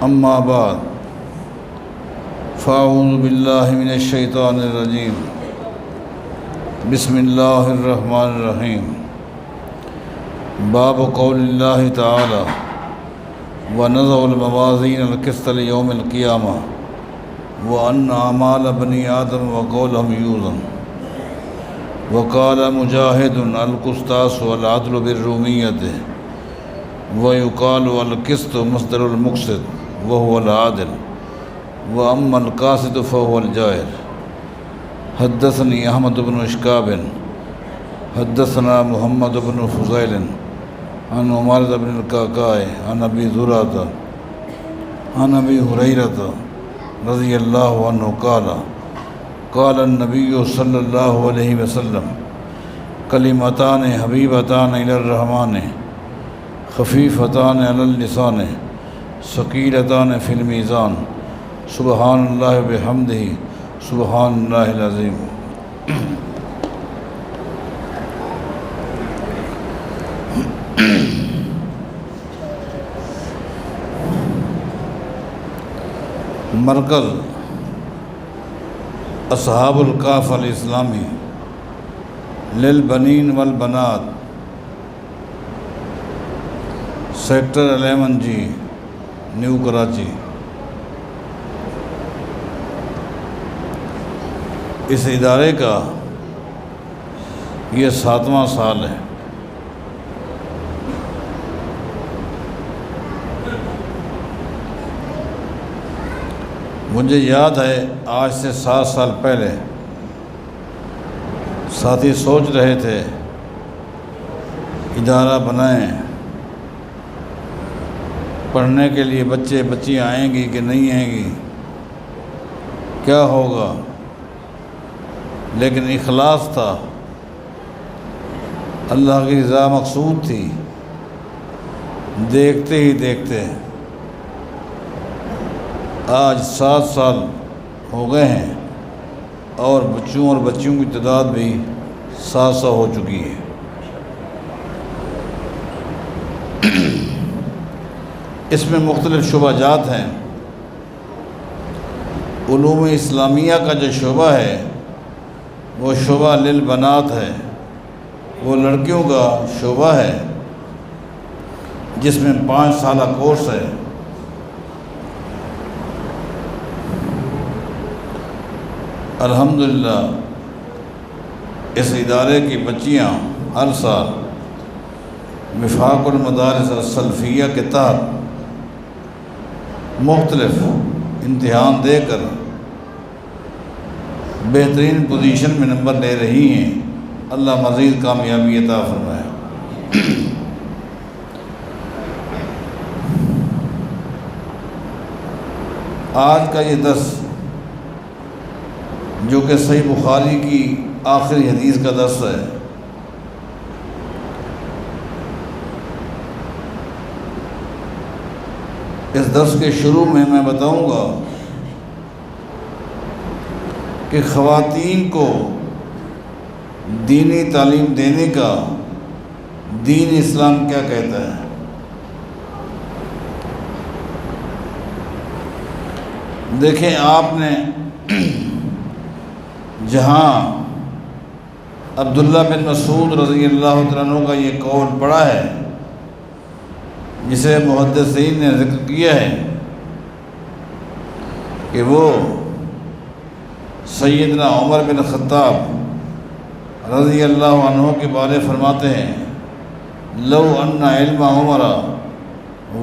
اما بعد فاعوذ باللہ من الشیطان الرجیم بسم اللہ الرحمن الرحیم باب قول اللہ تعالی ونضع الموازین القسط لیوم القیامہ وان اعمال بنی آدم وقولهم یوزن وقال مجاہد القسطاس والعدل بالرومیۃ ويقال القسط مصدر المقسط وهو العادل وأما القاسط فهو الجائر. حدثني أحمد بن إشكاب حدثنا محمد بن فضيل عن عمارة بن القعقاع عن أبي زرعة عن أبي هريرة رضي الله عنه قال قال النبي صلى الله عليه وسلم كلمتان حبيبتان إلى الرحمن خفیفتان علی اللسان ثقیلتان فی المیزان سبحان اللہ بحمدہ سبحان اللہ العظیم. مرکز اصحاب الکہف الاسلامی للبنین والبنات، سیکٹر 11 جی، نیو کراچی. اس ادارے کا یہ 7واں سال ہے. مجھے یاد ہے آج سے 7 سال پہلے ساتھی سوچ رہے تھے ادارہ بنائیں، پڑھنے کے لیے بچے بچیاں آئیں گی کہ نہیں آئیں گی، کیا ہوگا، لیکن اخلاص تھا، اللہ کی رضا مقصود تھی. دیکھتے ہی دیکھتے آج 7 سال ہو گئے ہیں اور بچوں اور بچیوں کی تعداد بھی 700 ہو چکی ہے. اس میں مختلف شعبہ جات ہیں. علوم اسلامیہ کا جو شعبہ ہے وہ شعبہ للبنات ہے، وہ لڑکیوں کا شعبہ ہے جس میں 5 سالہ کورس ہے. الحمدللہ اس ادارے کی بچیاں ہر سال وفاق المدارس السلفیہ کے تحت مختلف امتحان دے کر بہترین پوزیشن میں نمبر لے رہی ہیں. اللہ مزید کامیابی عطا فرمائے. آج کا یہ درس جو کہ صحیح بخاری کی آخری حدیث کا درس ہے، اس درس کے شروع میں بتاؤں گا کہ خواتین کو دینی تعلیم دینے کا دین اسلام کیا کہتا ہے. دیکھیں، آپ نے جہاں عبداللہ بن مسعود رضی اللہ تعالیٰ عنہ کا یہ قول پڑھا ہے جسے محدثین نے ذکر کیا ہے کہ وہ سیدنا عمر بن خطاب رضی اللہ عنہ کے بارے فرماتے ہیں لو ان علم عمر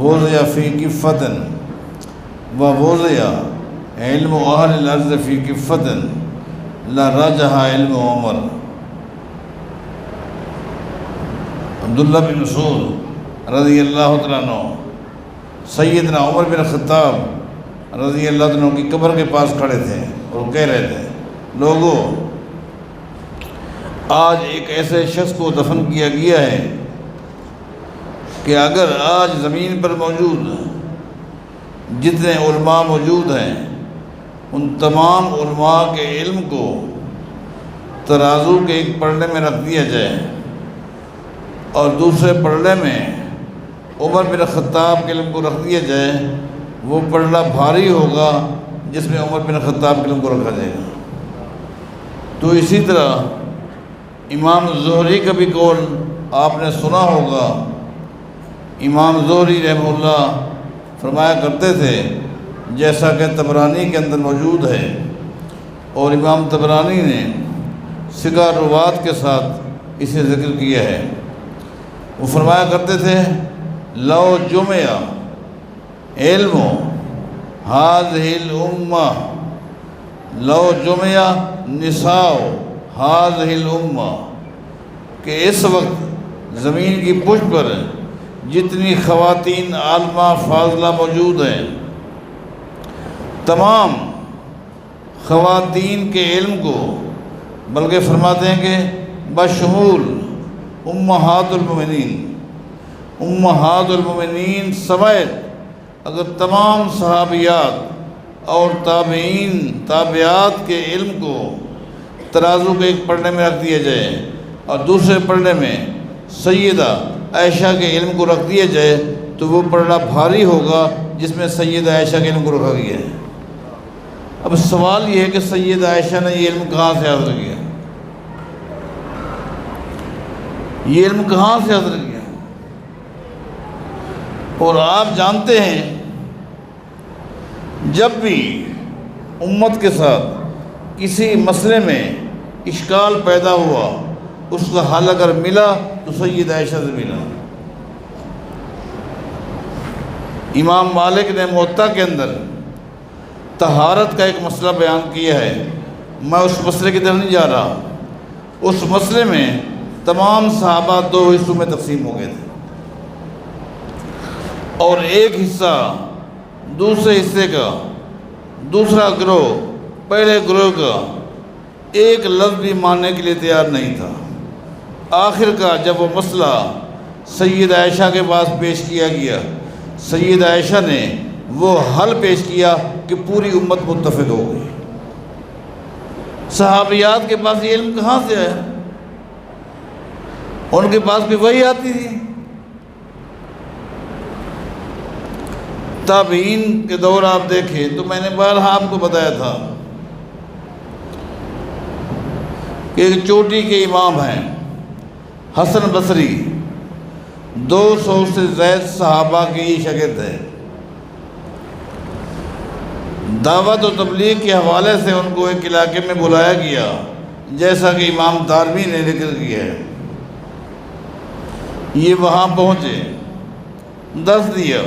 وضع فی کفۃ ووضع علم اہل الارض فی کفۃ لرجح علم عمر. عبداللہ بن مسعود رضی اللہ تعالیٰ عنہ سیدنا عمر بن خطاب رضی اللہ عنہ کی قبر کے پاس کھڑے تھے اور کہہ رہے تھے لوگوں، آج ایک ایسے شخص کو دفن کیا گیا ہے کہ اگر آج زمین پر موجود جتنے علماء موجود ہیں ان تمام علماء کے علم کو ترازو کے ایک پلڑے میں رکھ دیا جائے اور دوسرے پلڑے میں عمر بن خطاب کے علم کو رکھ دیا جائے وہ پڑھنا بھاری ہوگا جس میں عمر بن خطاب کے علم کو رکھا جائے گا۔ تو اسی طرح امام زہری کا بھی قول آپ نے سنا ہوگا۔ امام زہری رحمہ اللہ فرمایا کرتے تھے، جیسا کہ طبرانی کے اندر موجود ہے، اور امام طبرانی نے ثقہ روات کے ساتھ اسے ذکر کیا ہے۔ وہ فرمایا کرتے تھے، لو جمع علم هذه الامہ لو جمع نساء هذه الامہ، کہ اس وقت زمین کی پشت پر جتنی خواتین عالمہ فاضلہ موجود ہیں، تمام خواتین کے علم کو، بلکہ فرماتے ہیں کہ بشمول امہات المؤمنین سمیت اگر تمام صحابیات اور تابعین تابعات کے علم کو ترازو کے ایک پڑھنے میں رکھ دیا جائے اور دوسرے پڑھنے میں سیدہ عائشہ کے علم کو رکھ دیا جائے، تو وہ پڑھنا بھاری ہوگا جس میں سیدہ عائشہ کے علم کو رکھا گیا ہے۔ اب سوال یہ ہے کہ سیدہ عائشہ نے یہ علم کہاں سے حاصل کیا؟ یہ علم کہاں سے حاصل کیا؟ اور آپ جانتے ہیں، جب بھی امت کے ساتھ کسی مسئلے میں اشکال پیدا ہوا، اس کا حل اگر ملا تو سیدہ عائشہ سے ملا۔ امام مالک نے موطا کے اندر طہارت کا ایک مسئلہ بیان کیا ہے، میں اس مسئلے کی طرف نہیں جا رہا۔ اس مسئلے میں تمام صحابہ دو حصوں میں تقسیم ہو گئے تھے، اور ایک حصہ دوسرے حصے کا، دوسرا گروہ پہلے گروہ کا ایک لفظ بھی ماننے کے لیے تیار نہیں تھا۔ آخر کا جب وہ مسئلہ سیدہ عائشہ کے پاس پیش کیا گیا، سیدہ عائشہ نے وہ حل پیش کیا کہ پوری امت متفق ہو گئی۔ صحابیات کے پاس یہ علم کہاں سے آیا؟ ان کے پاس بھی وہی آتی تھی۔ تابعین کے دور آپ دیکھیں تو میں نے بارہا آپ کو بتایا تھا کہ ایک چوٹی کے امام ہیں حسن بصری، 200 سے زائد صحابہ کی شاگرد ہے۔ دعوت و تبلیغ کے حوالے سے ان کو ایک علاقے میں بلایا گیا، جیسا کہ امام دارمی نے ذکر کیا ہے۔ یہ وہاں پہنچے، درس دیا۔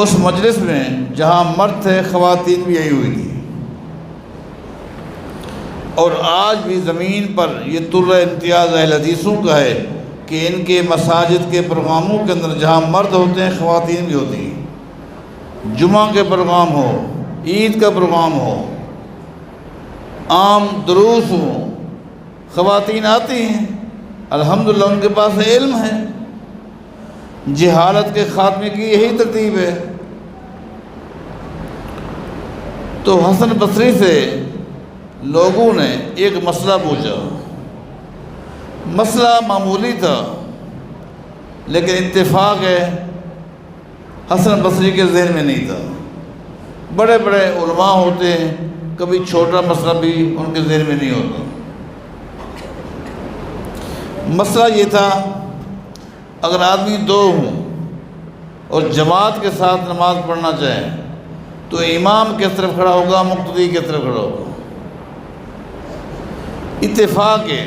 اس مجلس میں جہاں مرد تھے، خواتین بھی آئی ہوئی تھی، اور آج بھی زمین پر یہ طرح امتیاز اہل حدیثوں کا ہے کہ ان کے مساجد کے پروگراموں کے اندر جہاں مرد ہوتے ہیں، خواتین بھی ہوتی ہیں۔ جمعہ کے پروگرام ہو، عید کا پروگرام ہو، عام دروس ہوں، خواتین آتی ہیں۔ الحمدللہ ان کے پاس علم ہے۔ جہالت کے خاتمے کی یہی ترتیب ہے۔ تو حسن بصری سے لوگوں نے ایک مسئلہ پوچھا۔ مسئلہ معمولی تھا، لیکن اتفاق ہے حسن بصری کے ذہن میں نہیں تھا۔ بڑے بڑے علماء ہوتے ہیں، کبھی چھوٹا مسئلہ بھی ان کے ذہن میں نہیں ہوتا۔ مسئلہ یہ تھا، اگر آدمی دو ہوں اور جماعت کے ساتھ نماز پڑھنا چاہیں تو امام کس طرف کھڑا ہوگا، مقتدی کس طرف کھڑا ہوگا؟ اتفاق ہے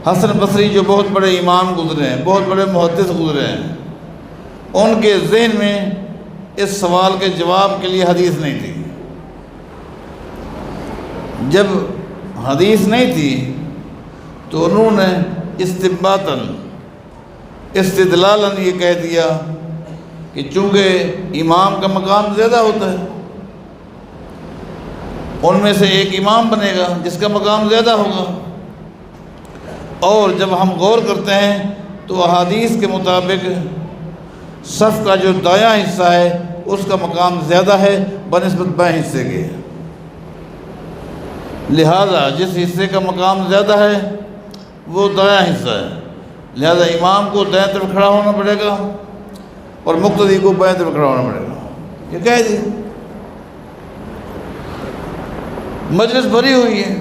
حسن بصری جو بہت بڑے امام گزرے ہیں، بہت بڑے محدث گزرے ہیں، ان کے ذہن میں اس سوال کے جواب کے لیے حدیث نہیں تھی۔ جب حدیث نہیں تھی تو انہوں نے استنباطاً استدلالاً یہ کہہ دیا کہ چونکہ امام کا مقام زیادہ ہوتا ہے، ان میں سے ایک امام بنے گا جس کا مقام زیادہ ہوگا، اور جب ہم غور کرتے ہیں تو احادیث کے مطابق صف کا جو دایاں حصہ ہے اس کا مقام زیادہ ہے بنسبت بائیں حصے کے، لہذا جس حصے کا مقام زیادہ ہے وہ دایاں حصہ ہے، لہذا امام کو دائیں طرف کھڑا ہونا پڑے گا، اور مقتدی کو بائیں طرف کھڑا ہونا پڑے گا، یہ کہہ دیا۔ مجلس بھری ہوئی ہے،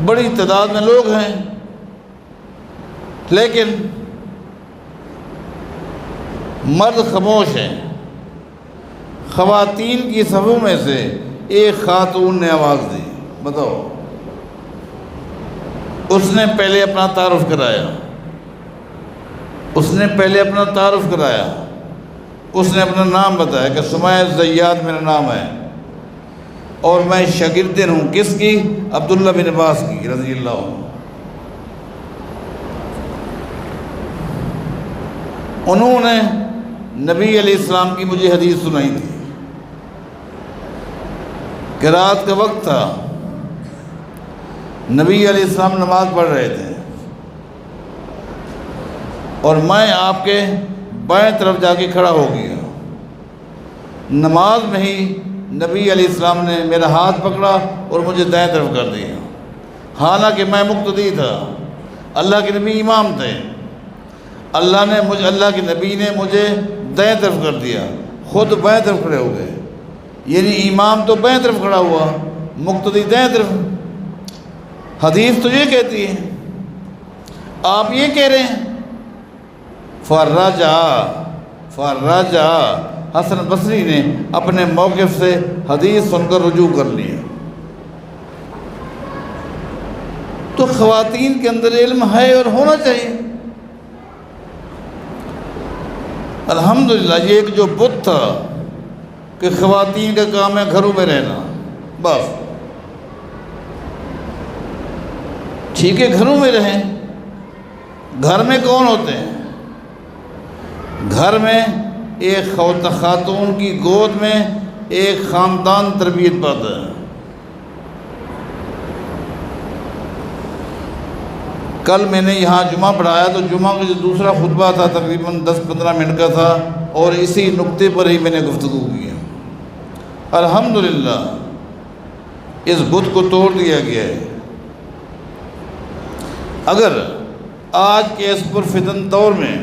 بڑی تعداد میں لوگ ہیں، لیکن مرد خاموش ہیں۔ خواتین کی صفوں میں سے ایک خاتون نے آواز دی، بتاؤ، اس نے پہلے اپنا تعارف کرایا، اس نے اپنا نام بتایا کہ سمیہ زیات میرا نام ہے، اور میں شاگرد ہوں کس کی؟ عبداللہ بن عباس کی رضی اللہ عنہ۔ انہوں نے نبی علیہ السلام کی مجھے حدیث سنائی تھی کہ رات کا وقت تھا، نبی علیہ السلام نماز پڑھ رہے تھے، اور میں آپ کے بائیں طرف جا کے کھڑا ہو گیا۔ نماز میں ہی نبی علیہ السلام نے میرا ہاتھ پکڑا اور مجھے دائیں طرف کر دیا، حالانکہ میں مقتدی تھا، اللہ کے نبی امام تھے، اللہ کے نبی نے مجھے دائیں طرف کر دیا، خود بائیں طرف کھڑے ہو گئے، یعنی امام تو بائیں طرف کھڑا ہوا، مقتدی دائیں طرف۔ حدیث تو یہ کہتی ہے، آپ یہ کہہ رہے ہیں۔ فرجع حسن بصری نے اپنے موقف سے حدیث سن کر رجوع کر لیا۔ تو خواتین کے اندر علم ہے اور ہونا چاہیے۔ الحمدللہ یہ ایک جو بت تھا کہ خواتین کا کام ہے گھروں میں رہنا، بس ٹھیک ہے، گھروں میں رہیں۔ گھر میں کون ہوتے ہیں؟ گھر میں ایک خاتون کی گود میں ایک خاندان تربیت پاتا ہے۔ کل میں نے یہاں جمعہ پڑھایا تو جمعہ کا جو دوسرا خطبہ تھا تقریباً 10-15 منٹ کا تھا، اور اسی نقطے پر ہی میں نے گفتگو کی۔ الحمدللہ اس بت کو توڑ دیا گیا ہے۔ اگر آج کے اس پرفتن دور میں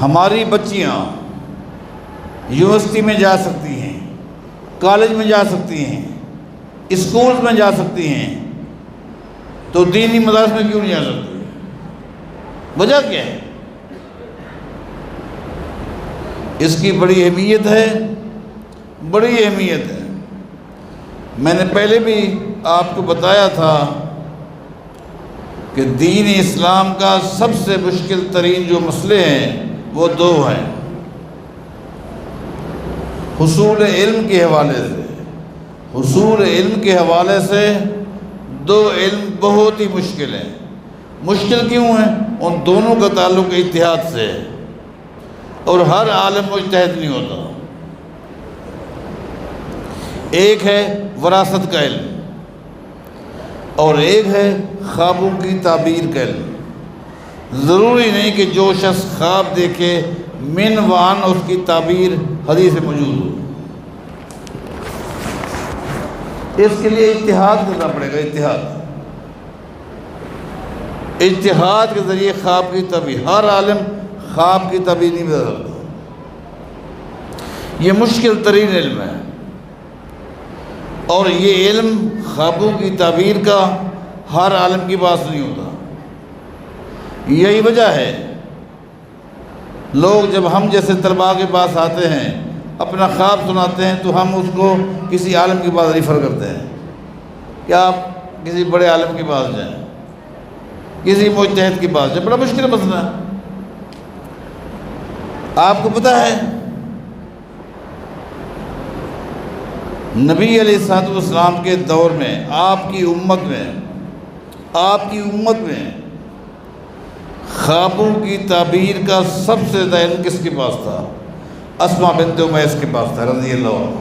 ہماری بچیاں یونیورسٹی میں جا سکتی ہیں، کالج میں جا سکتی ہیں، اسکول میں جا سکتی ہیں، تو دینی مدارس میں کیوں نہیں جا سکتی؟ وجہ کیا ہے؟ اس کی بڑی اہمیت ہے، بڑی اہمیت ہے۔ میں نے پہلے بھی آپ کو بتایا تھا کہ دین اسلام کا سب سے مشکل ترین جو مسئلے ہیں وہ دو ہیں۔ حصول علم کے حوالے سے دو علم بہت ہی مشکل ہیں۔ مشکل کیوں ہیں؟ ان دونوں کا تعلق اتحاد سے ہے، اور ہر عالم مجتہد نہیں ہوتا۔ ایک ہے وراثت کا علم، اور ایک ہے خوابوں کی تعبیر کا علم۔ ضروری نہیں کہ جو شخص خواب دیکھے من وان اس کی تعبیر حدیث میں موجود ہو۔ اس کے لیے اتحاد کرنا پڑے گا، اتحاد کے ذریعے خواب کی تعبیر۔ ہر عالم خواب کی تعبیر نہیں بتا سکتا، یہ مشکل ترین علم ہے، اور یہ علم خوابوں کی تعبیر کا ہر عالم کی پاس نہیں ہوتا۔ یہی وجہ ہے لوگ جب ہم جیسے طلباء کے پاس آتے ہیں، اپنا خواب سناتے ہیں، تو ہم اس کو کسی عالم کے پاس ریفر کرتے ہیں کہ آپ کسی بڑے عالم کے پاس جائیں، کسی مجتہد کے پاس جائیں۔ بڑا مشکل مسئلہ ہے۔ آپ کو پتہ ہے نبی علیہ السلام کے دور میں آپ کی امت میں خوابوں کی تعبیر کا سب سے زیادہ علم کس کے پاس تھا؟ اسماء بنت امیس کے پاس تھا رضی اللہ عنہ۔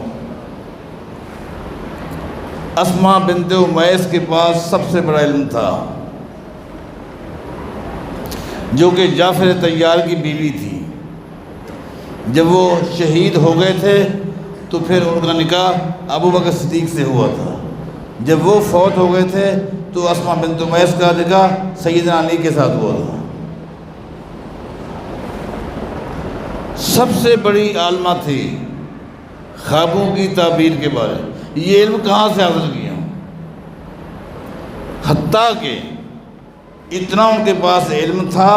اسماء بنت امیس کے پاس سب سے بڑا علم تھا، جو کہ جعفر طیار کی بیوی تھی۔ جب وہ شہید ہو گئے تھے تو پھر ان کا نکاح ابو بکر صدیق سے ہوا تھا۔ جب وہ فوت ہو گئے تھے تو اسماء بنت امیس کا نکاح سیدنا علی کے ساتھ ہوا تھا۔ سب سے بڑی عالمہ تھی خوابوں کی تعبیر کے بارے. یہ علم کہاں سے حاصل کیا؟ حتیٰ کہ اتنا ان کے پاس علم تھا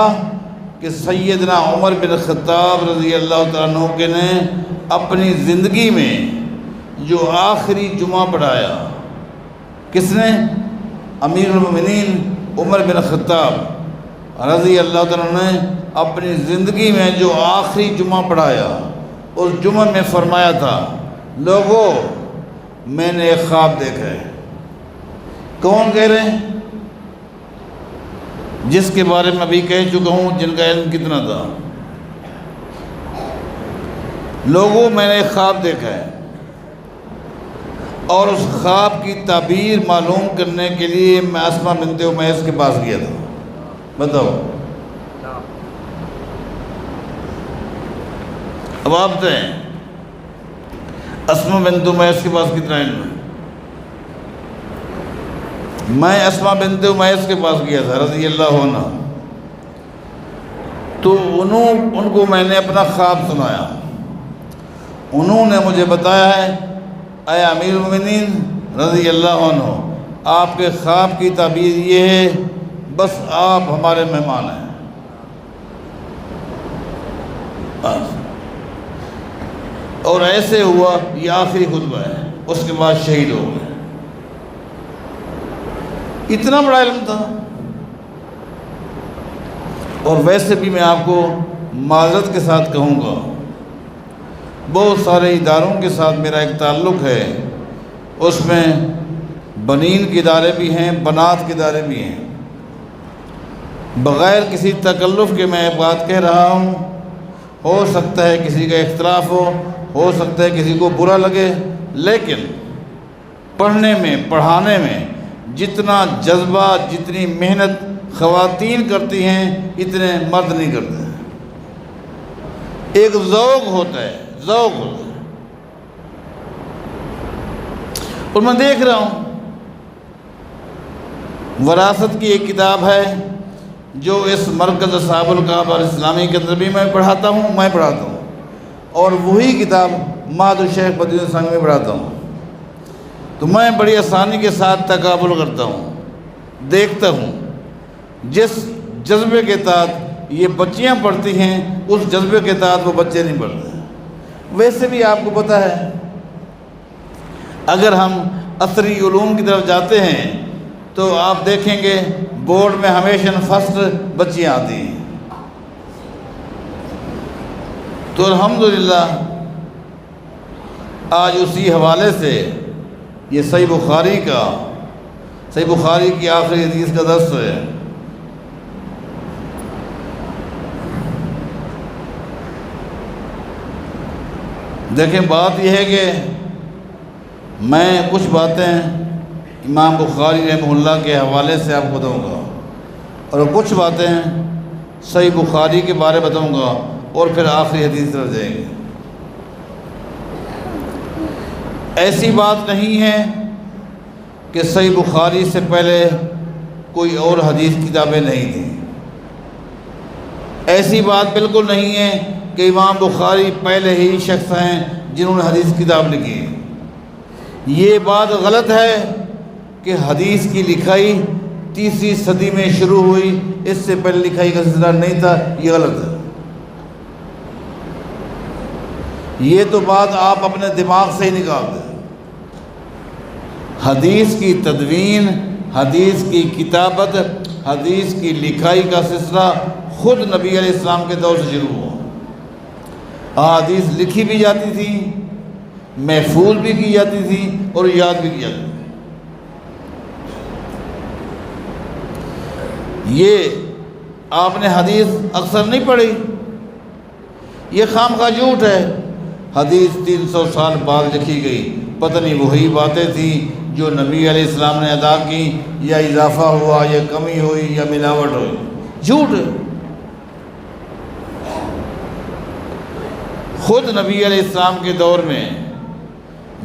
کہ سیدنا عمر بن خطاب رضی اللہ تعالیٰ عنہ کے نے اپنی زندگی میں جو آخری جمعہ پڑھایا، کس نے؟ امیر المومنین عمر بن خطاب رضی اللہ تعالیٰ عنہ نے اپنی زندگی میں جو آخری جمعہ پڑھایا، اس جمعہ میں فرمایا تھا، لوگوں میں نے ایک خواب دیکھا ہے. کون کہہ رہے ہیں؟ جس کے بارے میں ابھی کہہ چکا ہوں جن کا علم کتنا تھا. لوگوں میں نے ایک خواب دیکھا ہے، اور اس خواب کی تعبیر معلوم کرنے کے لیے میں اسماء بنت امیس کے پاس گیا تھا. بتاؤ اب آپ بتائیں اسماء بنت امیس کے پاس کتنا علم ہے؟ میں اسماء بنت امیس کے پاس گیا تھا رضی اللہ عنہ، تو ان کو میں نے اپنا خواب سنایا. انہوں نے مجھے بتایا ہے، اے امیر المومنین رضی اللہ عنہ، آپ کے خواب کی تعبیر یہ ہے، بس آپ ہمارے مہمان ہیں. اور ایسے ہوا، یہ آخری خطبہ ہے، اس کے بعد شہید ہو گئے. اتنا بڑا علم تھا. اور ویسے بھی میں آپ کو معذرت کے ساتھ کہوں گا، بہت سارے اداروں کے ساتھ میرا ایک تعلق ہے، اس میں بنین کے ادارے بھی ہیں، بنات کے ادارے بھی ہیں. بغیر کسی تکلف کے میں بات کہہ رہا ہوں. ہو سکتا ہے کسی کا اختلاف ہو سکتا ہے کسی کو برا لگے، لیکن پڑھنے میں پڑھانے میں جتنا جذبہ، جتنی محنت خواتین کرتی ہیں، اتنے مرد نہیں کرتے. ایک ذوق ہوتا ہے، ذوق ہوتا ہے. اور میں دیکھ رہا ہوں وراثت کی ایک کتاب ہے جو اس مرکز اصحاب الکعبہ الاسلامی کے اندر بھی میں پڑھاتا ہوں، اور وہی کتاب معہد الشیخ بدر الدین سنگھ میں پڑھاتا ہوں. تو میں بڑی آسانی کے ساتھ تقابل کرتا ہوں، دیکھتا ہوں جس جذبے کے تحت یہ بچیاں پڑھتی ہیں، اس جذبے کے تحت وہ بچے نہیں پڑھتے. ویسے بھی آپ کو پتہ ہے، اگر ہم عصری علوم کی طرف جاتے ہیں تو آپ دیکھیں گے بورڈ میں ہمیشہ فرسٹ بچیاں آتی ہیں. تو الحمدللہ آج اسی حوالے سے یہ صحیح بخاری کی آخری حدیث کا درس ہے. دیکھیں بات یہ ہے کہ میں کچھ باتیں امام بخاری رحمہ اللہ کے حوالے سے آپ کو بتاؤں گا، اور کچھ باتیں صحیح بخاری کے بارے بتاؤں گا، اور پھر آخری حدیث طرف جائیں گے. ایسی بات نہیں ہے کہ صحیح بخاری سے پہلے کوئی اور حدیث کتابیں نہیں تھیں. ایسی بات بالکل نہیں ہے کہ امام بخاری پہلے ہی شخص ہیں جنہوں نے حدیث کتاب لکھی. یہ بات غلط ہے کہ حدیث کی لکھائی 3 صدی میں شروع ہوئی، اس سے پہلے لکھائی کا سلسلہ نہیں تھا. یہ غلط ہے. یہ تو بات آپ اپنے دماغ سے ہی نکال دیں. حدیث کی تدوین، حدیث کی کتابت، حدیث کی لکھائی کا سلسلہ خود نبی علیہ السلام کے دور سے شروع ہوا. احادیث لکھی بھی جاتی تھی، محفوظ بھی کی جاتی تھی، اور یاد بھی کی جاتی تھی. یہ آپ نے حدیث اکثر نہیں پڑھی، یہ خواہ جھوٹ ہے. حدیث 300 سال بعد لکھی گئی. پتہ نہیں وہی باتیں تھیں جو نبی علیہ السلام نے ادا کی، یا اضافہ ہوا، یا کمی ہوئی، یا ملاوٹ ہوئی. جھوٹ ہے. خود نبی علیہ السلام کے دور میں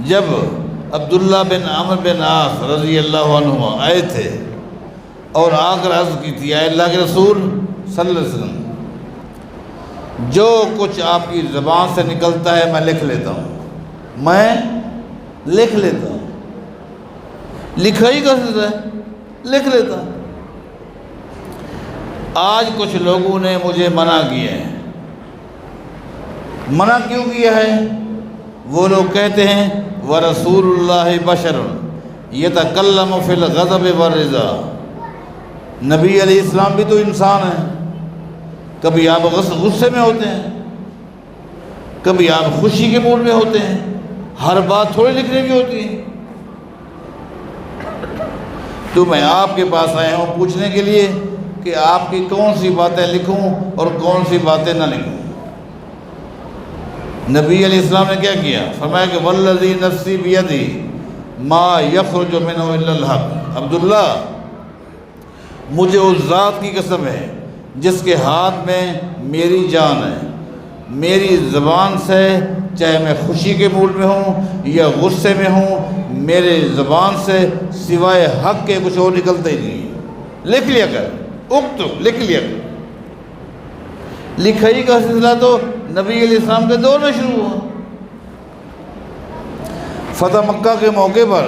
جب عبداللہ بن عمرو بن عاص رضی اللہ عنہ آئے تھے اور آ کر عرض کی تھی، اے اللہ کے رسول صلی اللہ علیہ وسلم، جو کچھ آپ کی زبان سے نکلتا ہے میں لکھ لیتا ہوں، میں لکھ لیتا ہوں۔ لکھائی کا سلسلہ ہے، لکھ لیتا ہوں۔ آج کچھ لوگوں نے مجھے منع کیا ہے۔ منع کیوں کیا ہے؟ وہ لوگ کہتے ہیں وَرَسُولُ اللَّهِ بَشَرٌ يَتَكَلَّمُ فِي الْغَضَبِ وَالرِّضَا، نبی علیہ السلام بھی تو انسان ہیں، کبھی آپ غصے میں ہوتے ہیں، کبھی آپ خوشی کے موڈ میں ہوتے ہیں، ہر بات تھوڑی لکھنے کی ہوتی ہے۔ تو میں آپ کے پاس آیا ہوں پوچھنے کے لیے کہ آپ کی کون سی باتیں لکھوں اور کون سی باتیں نہ لکھوں۔ نبی علیہ السلام نے کیا کیا؟ فرمایا کہ والذی نفسی بیدی ما یخرج منہ الا الحق، عبداللہ مجھے اس ذات کی قسم ہے جس کے ہاتھ میں میری جان ہے، میری زبان سے چاہے میں خوشی کے موڈ میں ہوں یا غصے میں ہوں، میرے زبان سے سوائے حق کے کچھ اور نکلتا ہی نہیں۔ لکھ لیا کر، اکتب، لکھ لیا کر۔ لکھائی کا سلسلہ تو نبی علیہ السلام کے دور میں شروع ہوا۔ فتح مکہ کے موقع پر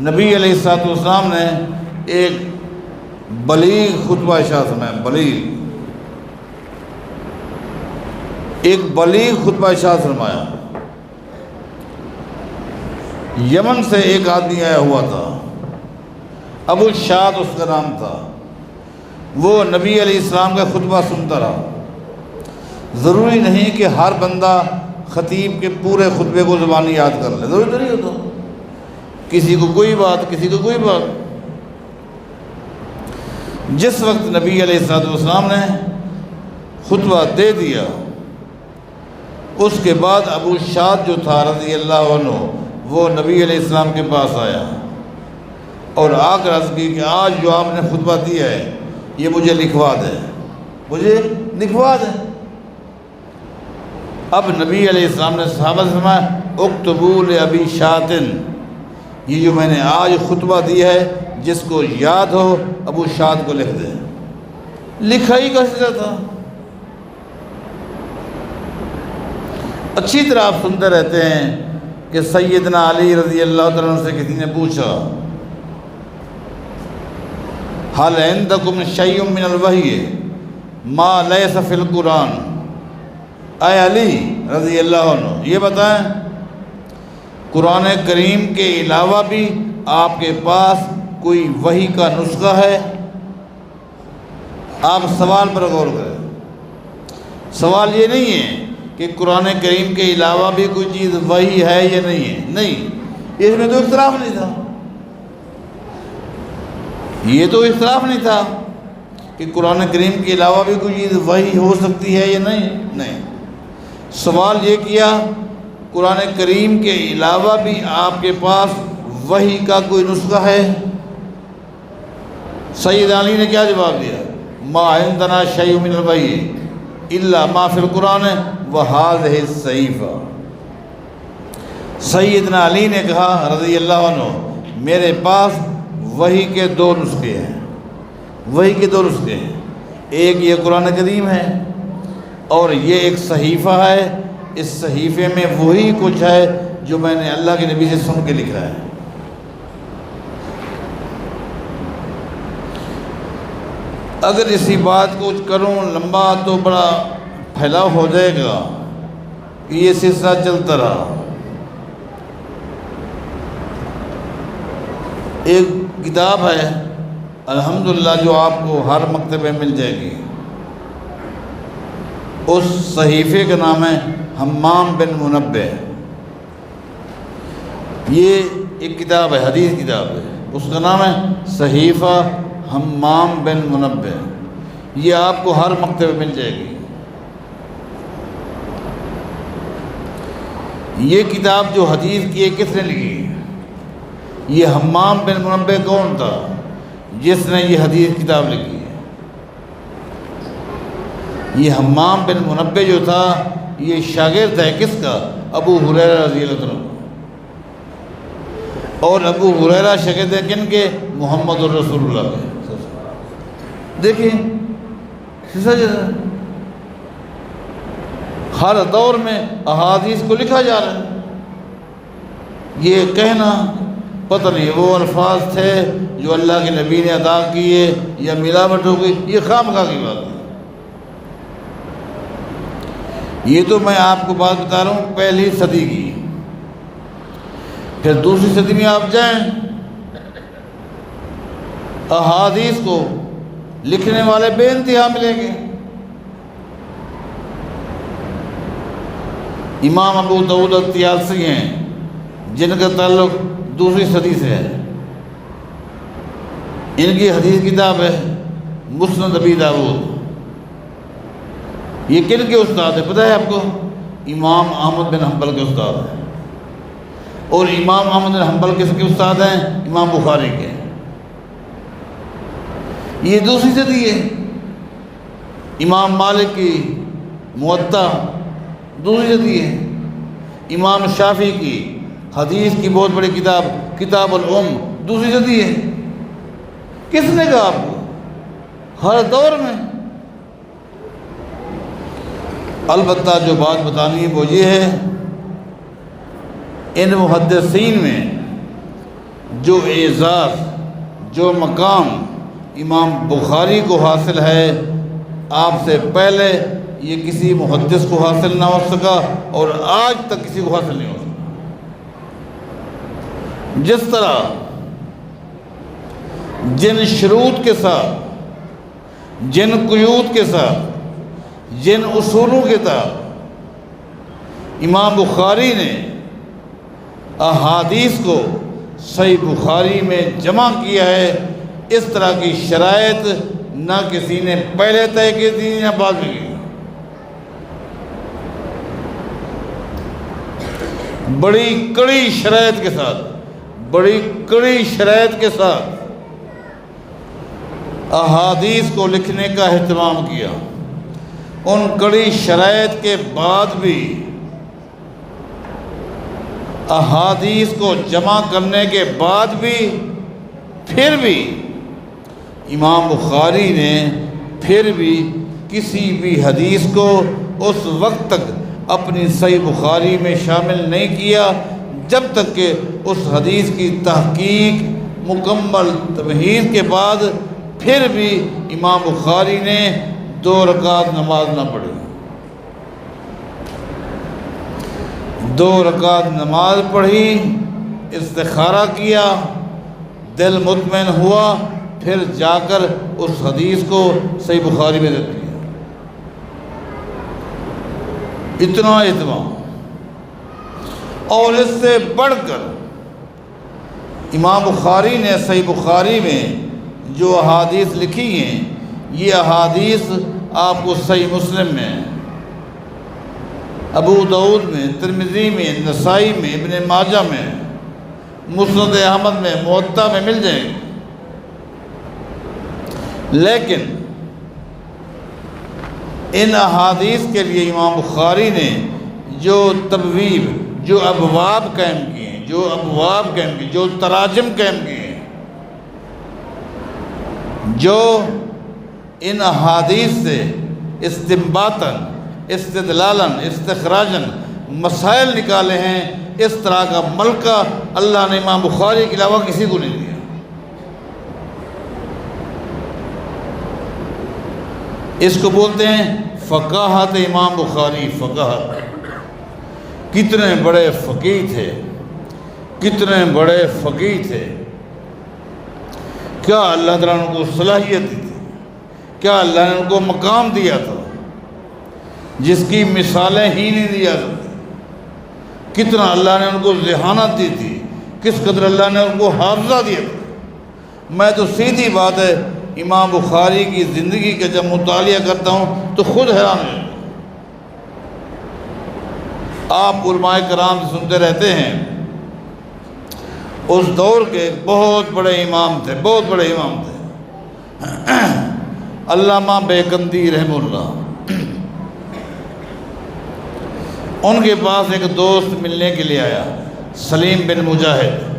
نبی علیہ السلام نے ایک بلیغ خطبہ ارشاد فرمایا، ایک بلیغ خطبہ ارشاد فرمایا۔ یمن سے ایک آدمی آیا ہوا تھا، ابو الشاد اس کا نام تھا۔ وہ نبی علیہ السلام کا خطبہ سنتا رہا۔ ضروری نہیں کہ ہر بندہ خطیب کے پورے خطبے کو زبانی یاد کر لے، ضروری تو نہیں ہوتا، کسی کو کوئی بات، کسی کو کوئی بات۔ جس وقت نبی علیہ السلام نے خطبہ دے دیا، اس کے بعد ابو شاد جو تھا رضی اللہ عنہ، وہ نبی علیہ السلام کے پاس آیا اور آ کر عرض کی کہ آج جو آپ نے خطبہ دیا ہے یہ مجھے لکھوا دیں، مجھے لکھوا دیں۔ اب نبی علیہ السلام نے صحابہ سے فرمایا اکتبوا لأبی شاۃ، یہ جو میں نے آج خطبہ دیا ہے جس کو یاد ہو ابو شاد کو لکھ دیں۔ لکھائی کا سلسلہ تھا۔ اچھی طرح آپ سنتے رہتے ہیں کہ سیدنا علی رضی اللہ تعالیٰ عنہ سے کسی نے پوچھا حل عندکم شیء من الوحی ما لیس فی القرآن، اے علی رضی اللہ عنہ یہ بتائیں قرآن کریم کے علاوہ بھی آپ کے پاس کوئی وحی کا نسخہ ہے؟ آپ سوال پر غور کریں۔ سوال یہ نہیں ہے کہ قرآن کریم کے علاوہ بھی کوئی چیز وحی ہے یا نہیں ہے، نہیں، اس میں تو اختلاف نہیں تھا، یہ تو اختلاف نہیں تھا کہ قرآن کریم کے علاوہ بھی کوئی چیز وحی ہو سکتی ہے یا نہیں، نہیں۔ سوال یہ کیا قرآن کریم کے علاوہ بھی آپ کے پاس وحی کا کوئی نسخہ ہے؟ سید علی نے کیا جواب دیا؟ ما عندنا شیء من الوحی الا ما فی القرآن وہذہ الصحیفہ۔ سیدنا علی نے کہا رضی اللہ عنہ میرے پاس وحی کے دو نسخے ہیں، وحی کے دو نسخے ہیں، ایک یہ قرآن کریم ہے اور یہ ایک صحیفہ ہے، اس صحیفے میں وہی کچھ ہے جو میں نے اللہ کے نبی سے سن کے لکھا ہے۔ اگر اسی بات کو کروں لمبا تو بڑا پھیلاؤ ہو جائے گا کہ یہ سلسلہ چلتا رہا۔ ایک کتاب ہے الحمدللہ جو آپ کو ہر مکتبے میں مل جائے گی، اس صحیفے کا نام ہے حمام بن منبہ۔ یہ ایک کتاب ہے، حدیث کتاب ہے، اس کا نام ہے صحیفہ حمام بن منبہ۔ یہ آپ کو ہر مکتبے میں مل جائے گی۔ یہ کتاب جو حدیث کی ہے کس نے لکھی؟ یہ حمام بن منبہ کون تھا جس نے یہ حدیث کتاب لکھی ہے؟ یہ حمام بن منبہ جو تھا یہ شاگرد ہے کس کا؟ ابو ہریرہ رضی اللہ عنہ۔ اور ابو ہریرہ شاگرد ہے کن کے؟ محمد الرسول اللہ کے۔ دیکھیں ہر دور میں احادیث کو لکھا جا رہا ہے۔ یہ کہنا پتہ نہیں وہ الفاظ تھے جو اللہ کے نبی نے ادا کیے یا ملاوٹ ہو گئی، یہ خامخواہ کی بات ہے۔ یہ تو میں آپ کو بات بتا رہا ہوں پہلی صدی کی، پھر دوسری صدی میں آپ جائیں، احادیث کو لکھنے والے بے انتہا ملیں گے۔ امام ابو داؤد الطیالسی ہیں جن کا تعلق دوسری صدی سے ہے، ان کی حدیث کتاب ہے مسند ابی داؤد۔ یہ کن کے استاد ہیں پتہ ہے آپ کو؟ امام احمد بن حنبل کے استاد ہیں، اور امام احمد بن حنبل کس کے استاد ہیں؟ امام بخاری کے۔ یہ دوسری صدی ہے۔ امام مالک کی موطا دوسری صدی ہے۔ امام شافعی کی حدیث کی بہت بڑی کتاب کتاب الام دوسری صدی ہے۔ کس نے کہا آپ کو؟ ہر دور میں۔ البتہ جو بات بتانی ہے وہ یہ ہے، ان محدثین میں جو اعزاز، جو مقام امام بخاری کو حاصل ہے، آپ سے پہلے یہ کسی محدث کو حاصل نہ ہو سکا، اور آج تک کسی کو حاصل نہیں ہو سکا۔ جس طرح جن شروط کے ساتھ، جن قیود کے ساتھ، جن اصولوں کے تحت امام بخاری نے احادیث کو صحیح بخاری میں جمع کیا ہے، اس طرح کی شرائط نہ کسی نے پہلے طے کی تھی نہ بعد میں کی۔ بڑی کڑی شرائط کے ساتھ، بڑی کڑی شرائط کے ساتھ احادیث کو لکھنے کا اہتمام کیا۔ ان کڑی شرائط کے بعد بھی، احادیث کو جمع کرنے کے بعد بھی، پھر بھی امام بخاری نے پھر بھی کسی بھی حدیث کو اس وقت تک اپنی صحیح بخاری میں شامل نہیں کیا جب تک کہ اس حدیث کی تحقیق مکمل تمہید کے بعد پھر بھی امام بخاری نے 2 رکعت نماز نہ پڑھی۔ 2 رکعت نماز پڑھی، استخارہ کیا، دل مطمئن ہوا، پھر جا کر اس حدیث کو صحیح بخاری میں رکھ دیا۔ اتنا اہتمام۔ اور اس سے بڑھ کر امام بخاری نے صحیح بخاری میں جو احادیث لکھی ہیں، یہ احادیث آپ کو صحیح مسلم میں، ابو داؤد میں، ترمذی میں، نسائی میں، ابن ماجہ میں، مسند احمد میں، موطا میں مل جائیں گے۔ لیکن ان احادیث کے لیے امام بخاری نے جو تبویب، جو ابواب قائم کیے ہیں، جو تراجم قائم کیے ہیں، جو ان احادیث سے استنباطاً، استدلالاً، استخراجاً مسائل نکالے ہیں، اس طرح کا ملکہ اللہ نے امام بخاری کے علاوہ کسی کو نہیں دیا۔ اس کو بولتے ہیں فقاہت امام بخاری۔ فقاہت، کتنے بڑے فقیہ تھے، کتنے بڑے فقیہ تھے، کیا اللہ تعالیٰ نے ان کو صلاحیت دی تھی، کیا اللہ نے ان کو مقام دیا تھا جس کی مثالیں ہی نہیں دیا سکتی، کتنا اللہ نے ان کو ذہانت دی تھی، کس قدر اللہ نے ان کو حافظہ دیا تھا۔ میں تو سیدھی بات ہے امام بخاری کی زندگی کا جب مطالعہ کرتا ہوں تو خود حیران ہو جاتا ہوں۔ آپ علماء کرام سے سنتے رہتے ہیں، اس دور کے بہت بڑے امام تھے، بہت بڑے امام تھے، علامہ بیکندی رحمہ اللہ۔ ان کے پاس ایک دوست ملنے کے لیے آیا، سلیم بن مجاہد۔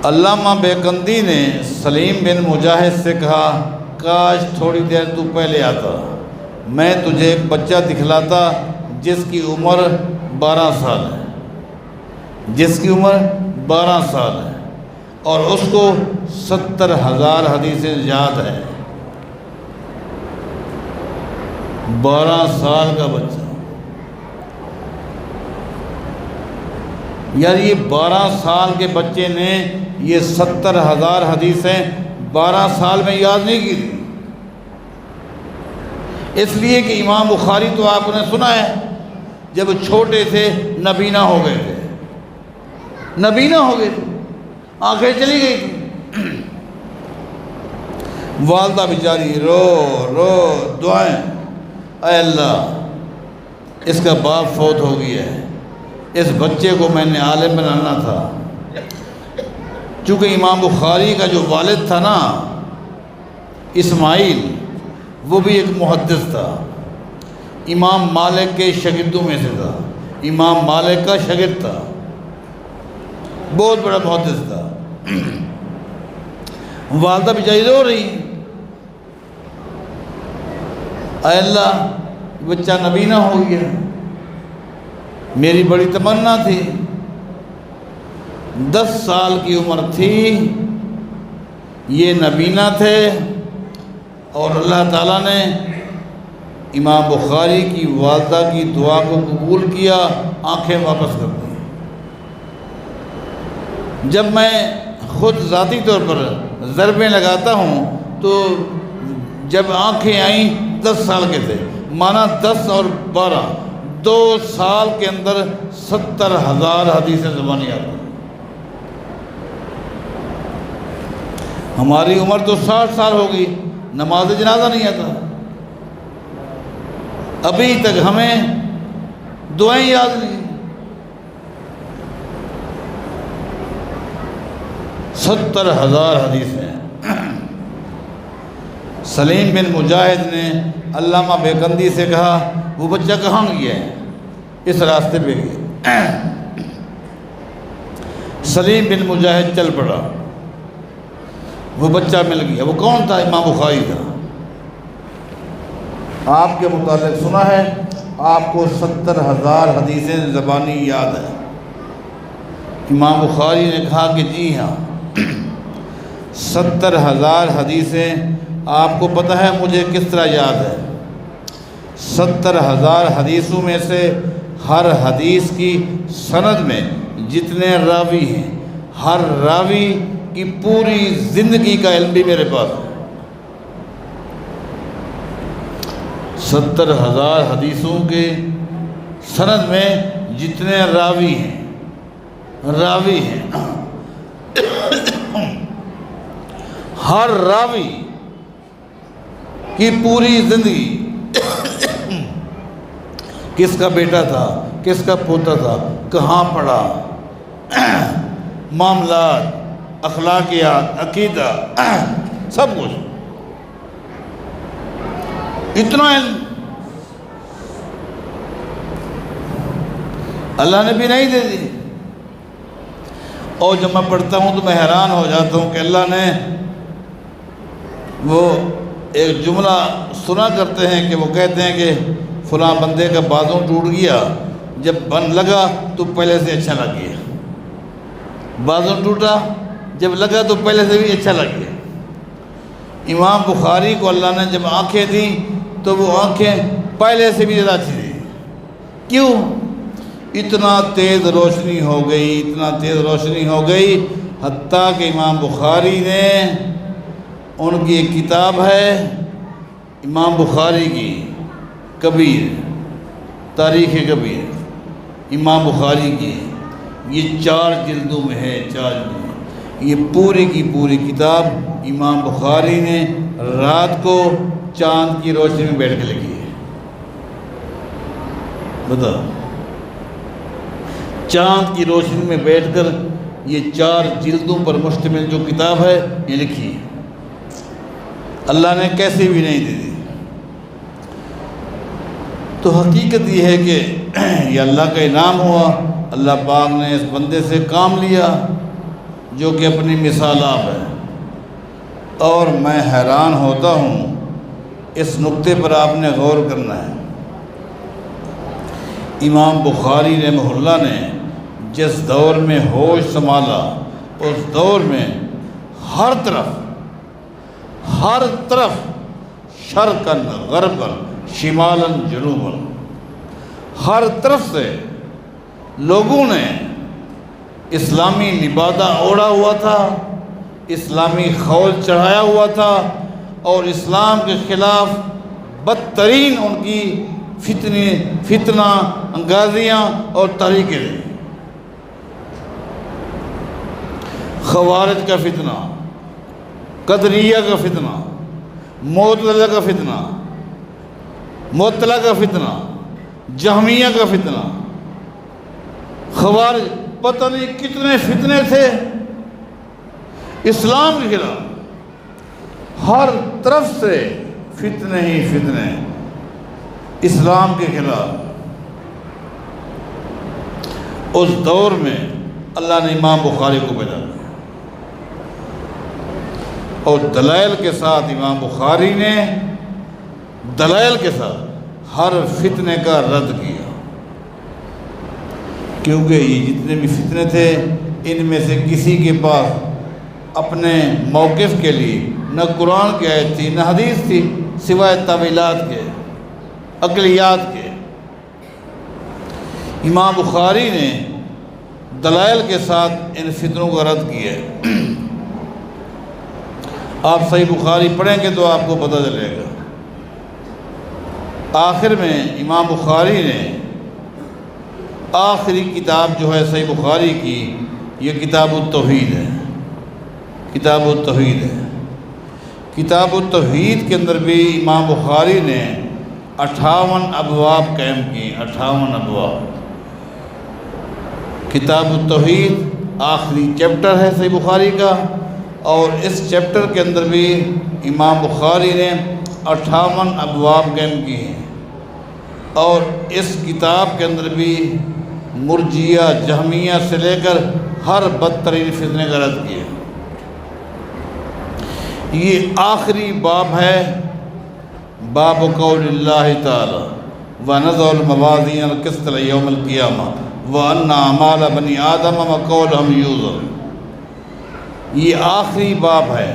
علامہ بیکندی نے سلیم بن مجاہد سے کہا، کاش تھوڑی دیر تو پہلے آتا، میں تجھے ایک بچہ دکھلاتا جس کی عمر 12 سال ہے، جس کی عمر 12 سال ہے اور اس کو 70,000 حدیثیں یاد ہے۔ 12 سال کا بچہ، یار یہ 12 سال کے بچے نے یہ 70,000 حدیثیں 12 سال میں یاد نہیں کی تھی۔ اس لیے کہ امام بخاری تو آپ نے سنا ہے جب چھوٹے تھے نابینا ہو گئے تھے، نابینا ہو گئے تھے، آنکھیں چلی گئی تھی، والدہ بیچاری رو رو دعائیں، اے اللہ اس کا باپ فوت ہو گیا ہے، اس بچے کو میں نے عالم بنانا تھا۔ چونکہ امام بخاری کا جو والد تھا نا اسماعیل، وہ بھی ایک محدث تھا، امام مالک کے شاگردوں میں سے تھا، امام مالک کا شاگرد تھا، بہت بڑا محدث تھا۔ والدہ بیچاری رو رہی، اے اللہ بچہ نابینا ہو گیا، میری بڑی تمنا تھی، 10 سال کی عمر تھی، یہ نابینا تھے، اور اللہ تعالیٰ نے امام بخاری کی والدہ کی دعا کو قبول کیا، آنکھیں واپس کر دی۔ جب میں خود ذاتی طور پر ضربیں لگاتا ہوں تو جب آنکھیں آئیں 10 سال کے تھے، مانا 10 اور 12، 2 سال کے اندر 70,000 حدیثیں زبانی آتی۔ ہماری عمر تو 60 سال ہو گئی، نماز جنازہ نہیں آتا، ابھی تک ہمیں دعائیں یاد نہیں۔ 70,000 حدیثیں۔ سلیم بن مجاہد نے علامہ بیکندی سے کہا وہ بچہ کہاں گیا ہے؟ اس راستے پہ گیا۔ سلیم بن مجاہد چل پڑا، وہ بچہ مل گیا۔ وہ کون تھا؟ امام بخاری تھا۔ آپ کے متعلق سنا ہے آپ کو 70,000 حدیثیں زبانی یاد ہے۔ امام بخاری نے کہا کہ جی ہاں 70,000 حدیثیں آپ کو پتہ ہے مجھے کس طرح یاد ہے؟ 70,000 حدیثوں میں سے ہر حدیث کی سند میں جتنے راوی ہیں، ہر راوی کی پوری زندگی کا علم بھی میرے پاس ہے۔ 70,000 حدیثوں کے سند میں جتنے راوی ہیں ہر راوی کی پوری زندگی، کس کا بیٹا تھا، کس کا پوتا تھا، کہاں پڑھا، معاملات، اخلاقیات، عقیدہ، سب کچھ، اتنا علم اللہ نے بھی نہیں دے دی۔ اور جب میں پڑھتا ہوں تو میں حیران ہو جاتا ہوں کہ اللہ نے وہ ایک جملہ سنا کرتے ہیں کہ وہ کہتے ہیں کہ فلاں بندے کا بازو ٹوٹ گیا، جب بن لگا تو پہلے سے اچھا لگ گیا، بازو ٹوٹا جب لگا تو پہلے سے بھی اچھا لگ گیا۔ امام بخاری کو اللہ نے جب آنکھیں دیں تو وہ آنکھیں پہلے سے بھی زیادہ اچھی تھیں۔ کیوں؟ اتنا تیز روشنی ہو گئی، اتنا تیز روشنی ہو گئی، حتیٰ کہ امام بخاری نے، ان کی ایک کتاب ہے امام بخاری کی کبیر، تاریخ کبیر، امام بخاری کی، یہ 4 جلدوں میں ہے، 4 جلدوں میں۔ یہ پوری کی پوری کتاب امام بخاری نے رات کو چاند کی روشنی میں بیٹھ کے لکھی ہے۔ بتاؤ، چاند کی روشنی میں بیٹھ کر یہ 4 جلدوں پر مشتمل جو کتاب ہے یہ لکھی ہے، اللہ نے کیسے بھی نہیں دے دی۔ تو حقیقت یہ ہے کہ یہ اللہ کا انعام ہوا، اللہ پاک نے اس بندے سے کام لیا جو کہ اپنی مثال آپ ہے۔ اور میں حیران ہوتا ہوں اس نقطے پر آپ نے غور کرنا ہے۔ امام بخاری رحمہ اللہ نے جس دور میں ہوش سنبھالا، اس دور میں ہر طرف شرقاً غرباً شمالاً جنوباً، ہر طرف سے لوگوں نے اسلامی لبادہ اوڑھا ہوا تھا، اسلامی خول چڑھایا ہوا تھا، اور اسلام کے خلاف بدترین ان کی فتنہ انگازیاں اور تحریکیں تھیں۔ خوارج کا فتنہ، قدریہ کا فتنہ، معتزلہ کا فتنہ، معطلہ کا فتنہ، جہمیہ کا فتنہ، خوارج، پتہ نہیں کتنے فتنے تھے اسلام کے خلاف، ہر طرف سے فتنے ہی فتنے اسلام کے خلاف۔ اس دور میں اللہ نے امام بخاری کو پیدا کیا، اور دلائل کے ساتھ امام بخاری نے دلائل کے ساتھ ہر فتنے کا رد کیا، کیونکہ یہ جتنے بھی فتنے تھے ان میں سے کسی کے پاس اپنے موقف کے لیے نہ قرآن کی آیت تھی نہ حدیث تھی، سوائے تعویلات کے، عقلیات کے۔ امام بخاری نے دلائل کے ساتھ ان فتنوں کا رد کیا۔ آپ صحیح بخاری پڑھیں گے تو آپ کو پتہ چلے گا۔ آخر میں امام بخاری نے آخری کتاب جو ہے صحیح بخاری کی، یہ کتاب التوحید ہے، کتاب التوحید ہے۔ کتاب التوحید کے اندر بھی امام بخاری نے 58 ابواب قائم کی، 58 ابواب۔ کتاب التوحید آخری چیپٹر ہے صحیح بخاری کا، اور اس چیپٹر کے اندر بھی امام بخاری نے 58 ابواب قائم کی ہیں، اور اس کتاب کے اندر بھی مرجیہ جہمیہ سے لے کر ہر بدترین فتنے کا رد کیا۔ یہ آخری باب ہے، باب قول اللہ تعالی وَنَضَعُ الْمَوَازِينَ الْقِسْطَ لِيَوْمِ الْقِيَامَةِ وَأَنَّ أَعْمَالَ بَنِي آدَمَ وَقَوْلُهُمْ يُوزَنُ۔ یہ آخری باب ہے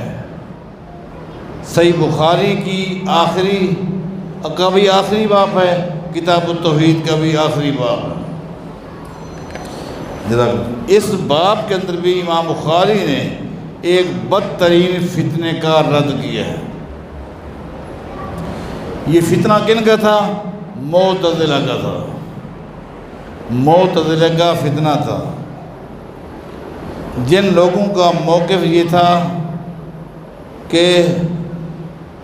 صحیح بخاری کی، آخری کا بھی آخری باب ہے، کتاب التوحید کا بھی آخری باب ہے۔ اس باب کے اندر بھی امام بخاری نے ایک بدترین فتنے کا رد کیا ہے۔ یہ فتنہ کن کا تھا؟ معتزلہ کا تھا، معتزلہ کا فتنہ تھا، جن لوگوں کا موقف یہ تھا کہ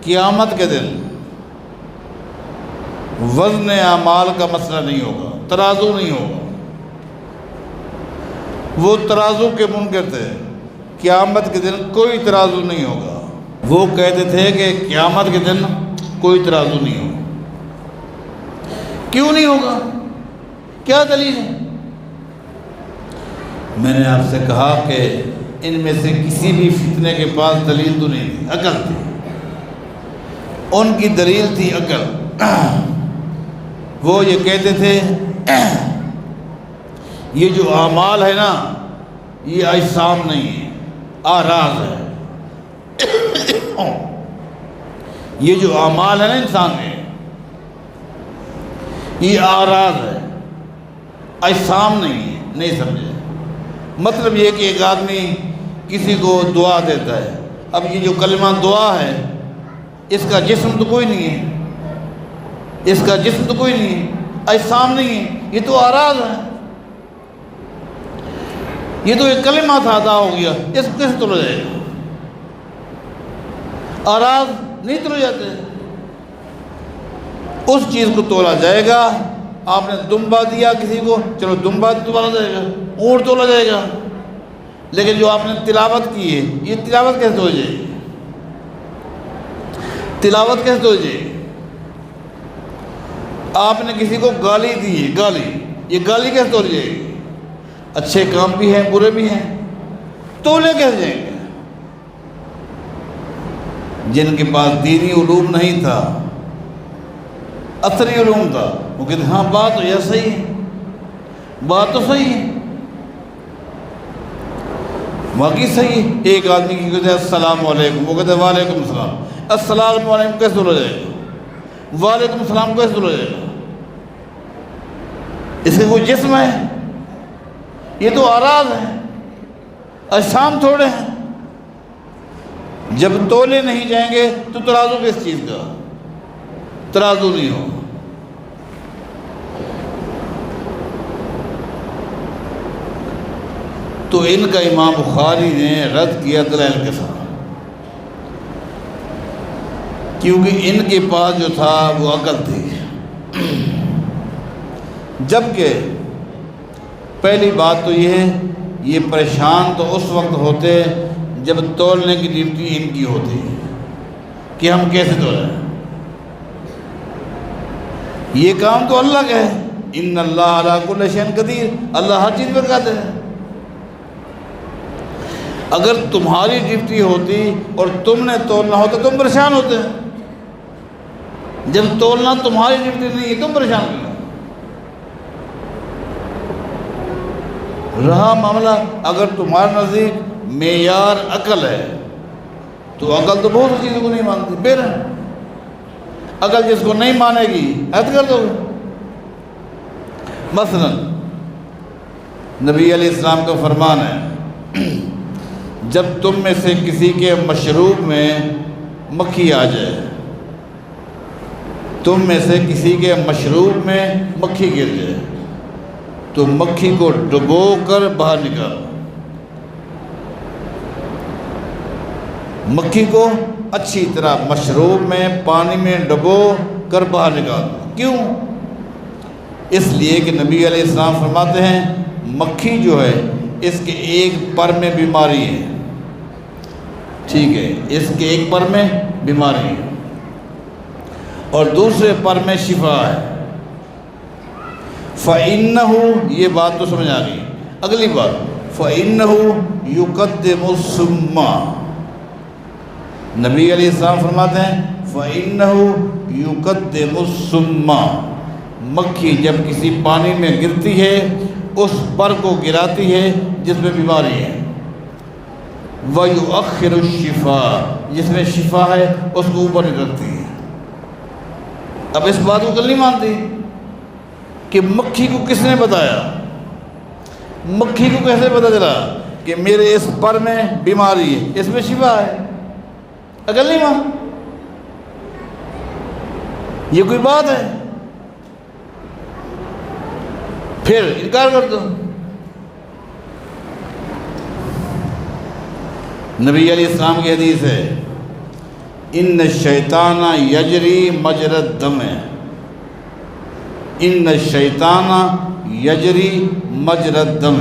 قیامت کے دن وزن اعمال کا مسئلہ نہیں ہوگا، ترازو نہیں ہوگا۔ وہ ترازو کے منکر تھے، قیامت کے دن کوئی ترازو نہیں ہوگا۔ وہ کہتے تھے کہ قیامت کے دن کوئی ترازو نہیں ہوگا۔ کیوں نہیں ہوگا؟ کیا دلیل ہے؟ میں نے آپ سے کہا کہ ان میں سے کسی بھی فتنے کے پاس دلیل تو نہیں تھی، عقل تھی، ان کی دلیل تھی عقل۔ وہ یہ کہتے تھے یہ جو اعمال ہے نا، یہ اجسام نہیں ہے، اعراض ہے۔ یہ جو اعمال ہے نا انسان کے، یہ اعراض ہے، اجسام نہیں ہے۔ نہیں سمجھے؟ مطلب یہ کہ ایک آدمی کسی کو دعا دیتا ہے، اب یہ جو کلمہ دعا ہے اس کا جسم تو کوئی نہیں ہے، اس کا جسم تو کوئی نہیں ہے، اجسام نہیں ہے، یہ تو اعراض ہے۔ یہ تو ایک کلمہ تھا، ادا ہو گیا، اس کو کیسے تولا جائے گا؟ اعراض نہیں تولے جاتے، اس چیز کو تولا جائے گا۔ آپ نے دمبا دیا کسی کو، چلو دمبا تولا جائے گا، اونٹ تولا جائے گا، لیکن جو آپ نے تلاوت کی ہے، یہ تلاوت کیسے ہو جائے گی؟ تلاوت کیسے ہو جائے گی؟ آپ نے کسی کو گالی دی ہے، گالی، یہ گالی کیسے ہو جائے گی؟ اچھے کام بھی ہیں، برے بھی ہیں، تولے کیسے جائیں گے؟ جن کے پاس دینی علوم نہیں تھا، اثری علوم تھا۔ وہ کہتے ہاں بات تو یہ صحیح ہے، بات تو صحیح ہے، واقعی صحیح ہے۔ ایک آدمی کی کہتے ہیں السلام علیکم، وہ کہتے ہیں وعلیکم السلام۔ السلام علیکم کیسے ہو جائے گا؟ وعلیکم السلام کیسے ہو جائے گا؟ اس کے کوئی جسم ہے؟ یہ تو اعراض ہیں، اجسام تھوڑے ہیں۔ جب تولے نہیں جائیں گے تو ترازو کس چیز کا؟ ترازو نہیں ہو۔ تو ان کا امام بخاری نے رد کیا دلائل کے ساتھ، کیونکہ ان کے پاس جو تھا وہ عقل تھی۔ جبکہ پہلی بات تو یہ ہے، یہ پریشان تو اس وقت ہوتے جب تولنے کی ڈیوٹی ان کی ہوتی کہ ہم کیسے تولیں۔ یہ کام تو اللہ کا ہے، ان اللہ علی کل شیء قدیر، اللہ ہر چیز پر قادر ہے۔ اگر تمہاری ڈیوٹی ہوتی اور تم نے تولنا ہوتا تم پریشان ہوتے ہیں۔ جب تولنا تمہاری ڈیوٹی نہیں ہے تم پریشان کیوں؟ رہا معاملہ اگر تمہارے نزدیک معیار عقل ہے تو عقل تو بہت سی چیزوں کو نہیں مانتی، پھر عقل جس کو نہیں مانے گی عہد کر دو گے۔ مثلا نبی علیہ السلام کا فرمان ہے، جب تم میں سے کسی کے مشروب میں مکھی آ جائے، تم میں سے کسی کے مشروب میں مکھی گر جائے تو مکھی کو ڈبو کر باہر نکالو۔ مکھی کو اچھی طرح مشروب میں پانی میں ڈبو کر باہر نکالو۔ کیوں؟ اس لیے کہ نبی علیہ السلام فرماتے ہیں مکھی جو ہے اس کے ایک پر میں بیماری ہے، ٹھیک ہے، اس کے ایک پر میں بیماری ہے اور دوسرے پر میں شفا ہے۔ فَإِنَّهُ، یہ بات تو سمجھ آ گئی۔ اگلی بات فَإِنَّهُ يُقَدِّمُ السُّمَّ، نبی علیہ السلام فرماتے ہیں فَإِنَّهُ يُقَدِّمُ السُّمَّ، مکھی جب کسی پانی میں گرتی ہے اس پر کو گراتی ہے جس میں بیماری ہے، وَيُؤَخِّرُ الشِّفَاء، جس میں شفا ہے اس کو اوپر نکلتی ہے۔ اب اس بات کو کل نہیں مانتی کہ مکھی کو کس نے بتایا، مکھی کو کیسے پتہ چلا کہ میرے اس پر میں بیماری ہے، اس میں شفا ہے؟ عقل نہیں مان، یہ کوئی بات ہے؟ پھر انکار کر دو۔ نبی علیہ السلام کی حدیث ہے ان الشیطان یجری مجری الدم، ان الشیطان یجری مجری الدم،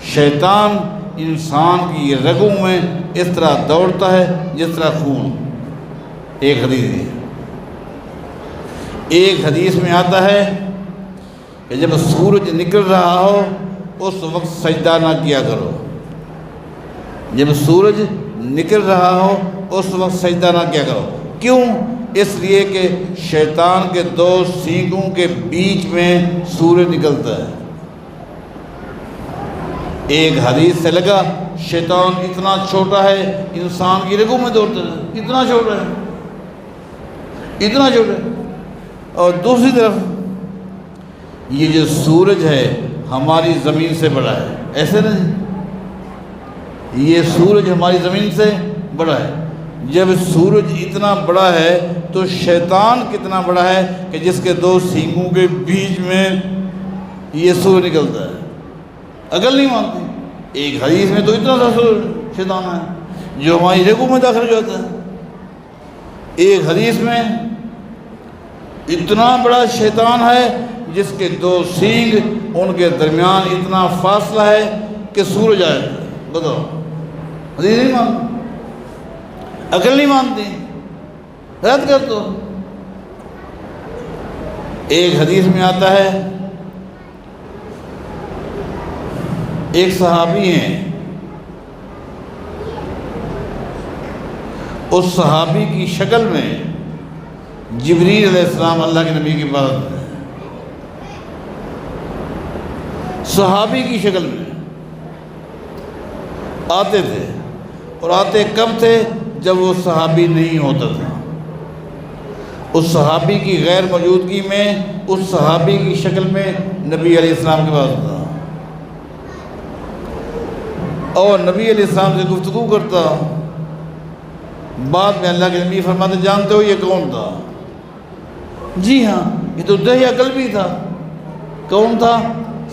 شیطان انسان کی رگوں میں اس طرح دوڑتا ہے جس طرح خون۔ ایک حدیث ہے، ایک حدیث میں آتا ہے کہ جب سورج نکل رہا ہو اس وقت سجدہ نہ کیا کرو، جب سورج نکل رہا ہو اس وقت سجدہ نہ کیا کرو۔ کیوں؟ اس لیے کہ شیطان کے دو سینگوں کے بیچ میں سورج نکلتا ہے۔ ایک حدیث سے لگا شیطان اتنا چھوٹا ہے انسان کی رگوں میں دوڑتا ہے، اتنا چھوٹا ہے، اتنا چھوٹا ہے۔ اور دوسری طرف یہ جو سورج ہے ہماری زمین سے بڑا ہے، ایسے نہیں، یہ سورج ہماری زمین سے بڑا ہے۔ جب سورج اتنا بڑا ہے تو شیطان کتنا بڑا ہے کہ جس کے دو سینگوں کے بیچ میں یہ سورج نکلتا ہے؟ عقل نہیں مانتی۔ ایک حدیث میں تو اتنا سا شیطان ہے جو ہماری رگوں میں داخل ہو جاتا ہے، ایک حدیث میں اتنا بڑا شیطان ہے جس کے دو سینگ ان کے درمیان اتنا فاصلہ ہے کہ سورج آئے۔ بتاؤ، حدیث نہیں مانتی، عقل نہیں مانتی، رد کر دو۔ ایک حدیث میں آتا ہے ایک صحابی ہیں، اس صحابی کی شکل میں جبریل علیہ السلام اللہ کے نبی کے پاس صحابی کی شکل میں آتے تھے، اور آتے کب تھے؟ جب وہ صحابی نہیں ہوتا تھا، اس صحابی کی غیر موجودگی میں اس صحابی کی شکل میں نبی علیہ السلام کے پاس تھا، اور نبی علیہ السلام سے گفتگو کرتا۔ بعد میں اللہ کے نبی فرماتے جانتے ہو یہ کون تھا؟ جی ہاں، یہ تو دہیہ کلبی تھا۔ کون تھا؟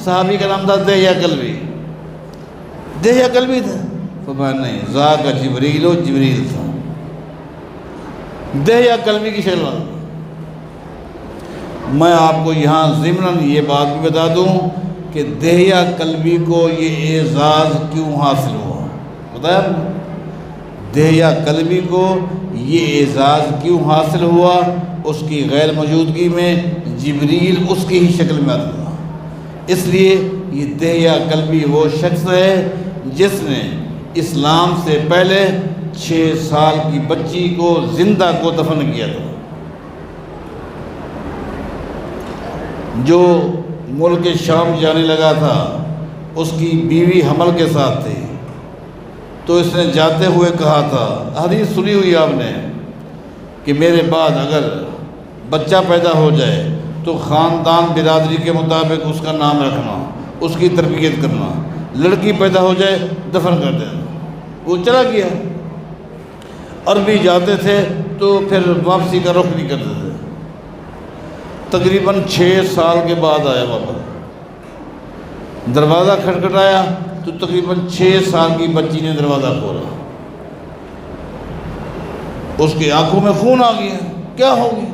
صحابی کا نام تھا دہیہ کلبی۔ دہیہ کلبی تھا؟ فرمایا نہیں، ذاک جبریل، جبریل تھا، دہیہ کلبی کی شکل میں۔ میں آپ کو یہاں ضمناً یہ بات بھی بتا دوں کہ دہیہ کلبی کو یہ اعزاز کیوں حاصل ہوا، بتایا آپ نے؟ دہیہ کلبی کو یہ اعزاز کیوں حاصل ہوا؟ اس کی غیر موجودگی میں جبریل اس کی ہی شکل میں آتا تھا۔ اس لیے یہ دہیہ کلبی وہ شخص ہے جس نے اسلام سے پہلے 6 سال کی بچی کو زندہ کو دفن کیا تھا۔ جو ملک شام جانے لگا تھا، اس کی بیوی حمل کے ساتھ تھی، تو اس نے جاتے ہوئے کہا تھا، حدیث سنی ہوئی آپ نے، کہ میرے بعد اگر بچہ پیدا ہو جائے تو خاندان برادری کے مطابق اس کا نام رکھنا، اس کی تربیت کرنا، لڑکی پیدا ہو جائے دفن کر دینا۔ وہ چلا گیا۔ عربی جاتے تھے تو پھر واپسی کا رخ نہیں کرتے تھے۔ تقریباً 6 سال کے بعد آیا واپس، دروازہ کھٹکھٹایا تو تقریباً 6 سال کی بچی نے دروازہ کھولا۔ اس کی آنکھوں میں خون آ گیا، کیا ہو گیا؟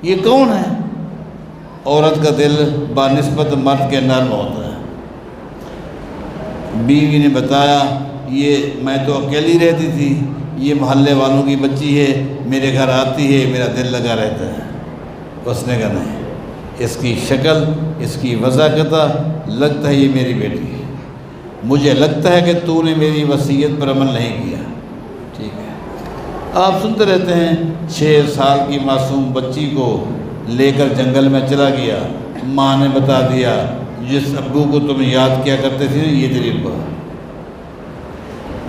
یہ کون ہے؟ عورت کا دل بنسبت مرد کے نرم ہوتا ہے۔ بیوی نے بتایا، یہ میں تو اکیلی رہتی تھی، یہ محلے والوں کی بچی ہے، میرے گھر آتی ہے، میرا دل لگا رہتا ہے۔ اس نے کہا نہیں، اس کی شکل، اس کی وضاحت لگتا ہے یہ میری بیٹی ہے، مجھے لگتا ہے کہ تو نے میری وصیت پر عمل نہیں کیا۔ ٹھیک ہے، آپ سنتے رہتے ہیں 6 سال کی معصوم بچی کو لے کر جنگل میں چلا گیا، ماں نے بتا دیا جس ابو کو تم یاد کیا کرتے تھے یہ تیری ابا۔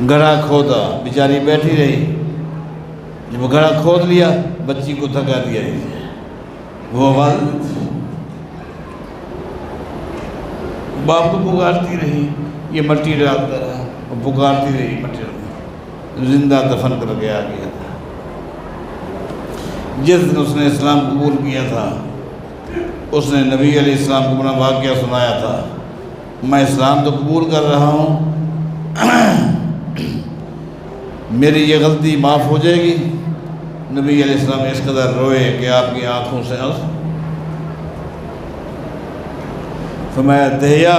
گڑھا کھودا، بیچاری بیٹھی رہی، جب گڑھا کھود لیا بچی کو دھکا دیا، وہ آواز باپ کو پکارتی رہی، یہ مٹی ڈالتا رہا، وہ پکارتی رہی، مٹی ڈالتا، زندہ دفن کر کے آ گیا تھا۔ جس دن اس نے اسلام قبول کیا تھا، اس نے نبی علیہ السلام کو اپنا واقعہ سنایا تھا، میں اسلام تو قبول کر رہا ہوں، میری یہ غلطی معاف ہو جائے گی؟ نبی علیہ السلام اس قدر روئے کہ آپ کی آنکھوں سے فرمایا، دہیہ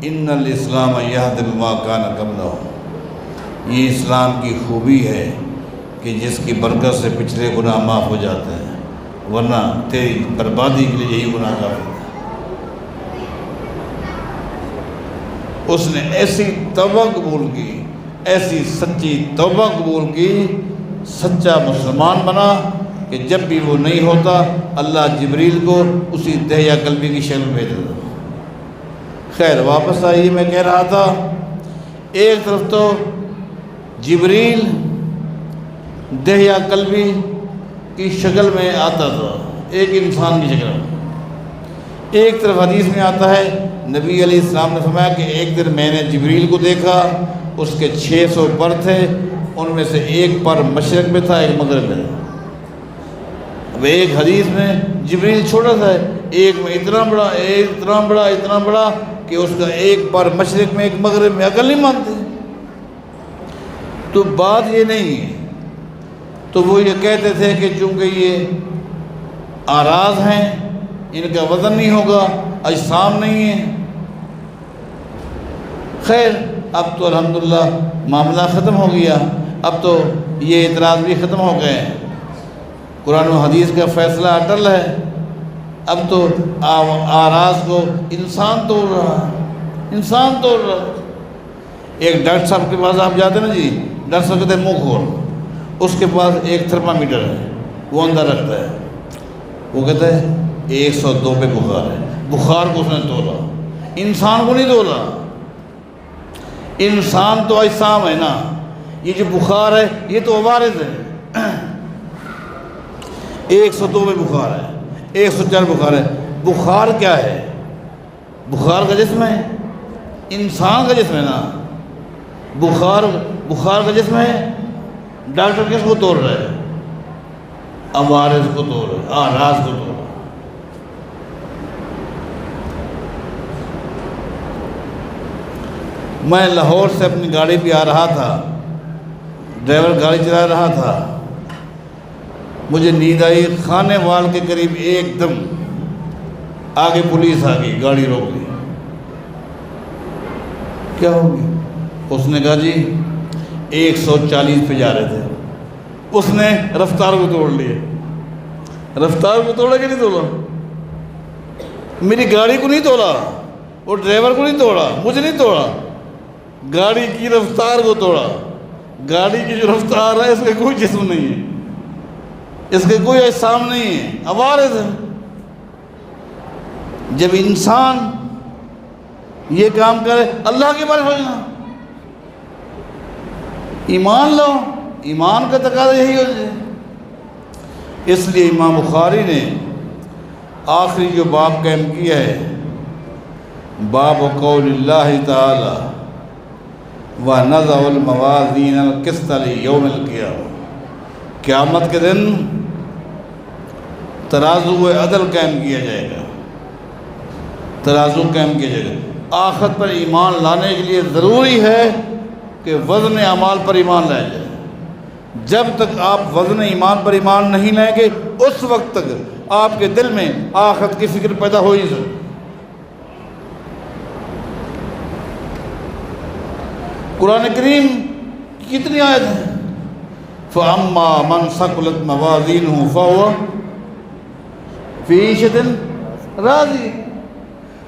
ان الاسلام یہدی بما کان قبلہ، یہ اسلام کی خوبی ہے کہ جس کی برکت سے پچھلے گناہ معاف ہو جاتے ہیں، ورنہ تیری بربادی کے لیے یہی گناہ کافی ہے۔ اس نے ایسی توبہ قبول کی، ایسی سچی توبہ قبول کی، سچا مسلمان بنا کہ جب بھی وہ نہیں ہوتا اللہ جبریل کو اسی دہیہ قلبی کی شکل میں بھیج دیتا۔ خیر، واپس آئیے، میں کہہ رہا تھا ایک طرف تو جبریل دہیہ قلبی کی شکل میں آتا تھا، ایک انسان کی شکل میں۔ ایک طرف حدیث میں آتا ہے نبی علیہ السلام نے فرمایا کہ ایک دن میں نے جبریل کو دیکھا، اس کے 600 پر تھے، ان میں سے ایک پر مشرق میں تھا، ایک مغرب میں تھا۔ اب ایک حدیث میں جبریل چھوٹا تھا، ایک میں اتنا بڑا، ایک اتنا بڑا، اتنا بڑا کہ اس کا ایک پر مشرق میں ایک مغرب میں، عقل نہیں مانتے۔ تو بات یہ نہیں ہے، تو وہ یہ کہتے تھے کہ چونکہ یہ آراز ہیں، ان کا وزن نہیں ہوگا، اجسام نہیں ہے۔ خیر، اب تو الحمدللہ معاملہ ختم ہو گیا، اب تو یہ اعتراض بھی ختم ہو گئے، قرآن و حدیث کا فیصلہ اٹل ہے۔ اب تو آراز کو انسان توڑ رہا، انسان توڑ رہا۔ ایک ڈاکٹر صاحب کے پاس آپ جاتے ہیں نا جی، ڈاکٹر صاحب کہتے ہیں منہ کھول، اس کے پاس ایک تھرمامیٹر ہے، وہ اندر رکھتا ہے، وہ کہتا ہے 102 پہ بخار ہے، بخار کو اس نے تولا، انسان کو نہیں تولا۔ انسان تو اجسام ہے نا، یہ جو بخار ہے یہ تو عوارض ہے۔ 102 پہ بخار ہے، 104 بخار ہے۔ بخار کیا ہے؟ بخار کا جسم ہے، انسان کا جسم ہے نا، بخار کا جسم ہے۔ ڈاکٹر کس کو توڑ رہا ہے؟ عوارض کو توڑ رہا ہے، اعراض کو توڑ رہا ہے۔ میں لاہور سے اپنی گاڑی پہ آ رہا تھا، ڈرائیور گاڑی چلا رہا تھا، مجھے نیند آئی، خانے وال کے قریب ایک دم آگے پولیس آ گئی، گاڑی روک لی۔ کیا ہو گیا؟ اس نے کہا جی 140 پہ جا رہے تھے۔ اس نے رفتار کو توڑ لیا۔ رفتار کو توڑا کہ نہیں توڑا؟ میری گاڑی کو نہیں توڑا، وہ ڈرائیور کو نہیں توڑا، مجھے نہیں توڑا، گاڑی کی رفتار کو توڑا۔ گاڑی کی جو رفتار ہے اس کا کوئی جسم نہیں ہے، اس کے کوئی اجسام نہیں ہے، عوارض ہے۔ جب انسان یہ کام کرے، اللہ کے بارے سوچنا، ایمان لو، ایمان کا تقاضا یہی ہو جائے۔ اس لیے امام بخاری نے آخری جو باب قائم کیا ہے، باب قول اللہ تعالی وَنَضَعُ الْمَوَازِينَ الْقِسْطَ لِيَوْمِ الْقِيَامَةِ، قیامت کے دن ترازو عدل قائم کیا جائے گا، ترازو قائم کیا جائے گا۔ آخرت پر ایمان لانے کے لیے ضروری ہے کہ وزن اعمال پر ایمان لایا جائے۔ جب تک آپ وزن ایمان پر ایمان نہیں لائیں گے، اس وقت تک آپ کے دل میں آخرت کی فکر پیدا ہو ہی سکتی۔ قرآن کریم کتنی آیت ہیں؟ فَأَمَّا مَنْ ثَقُلَتْ مَوَازِينُهُ فَهُوَ فِي عِيشَةٍ رَاضِيَةٍ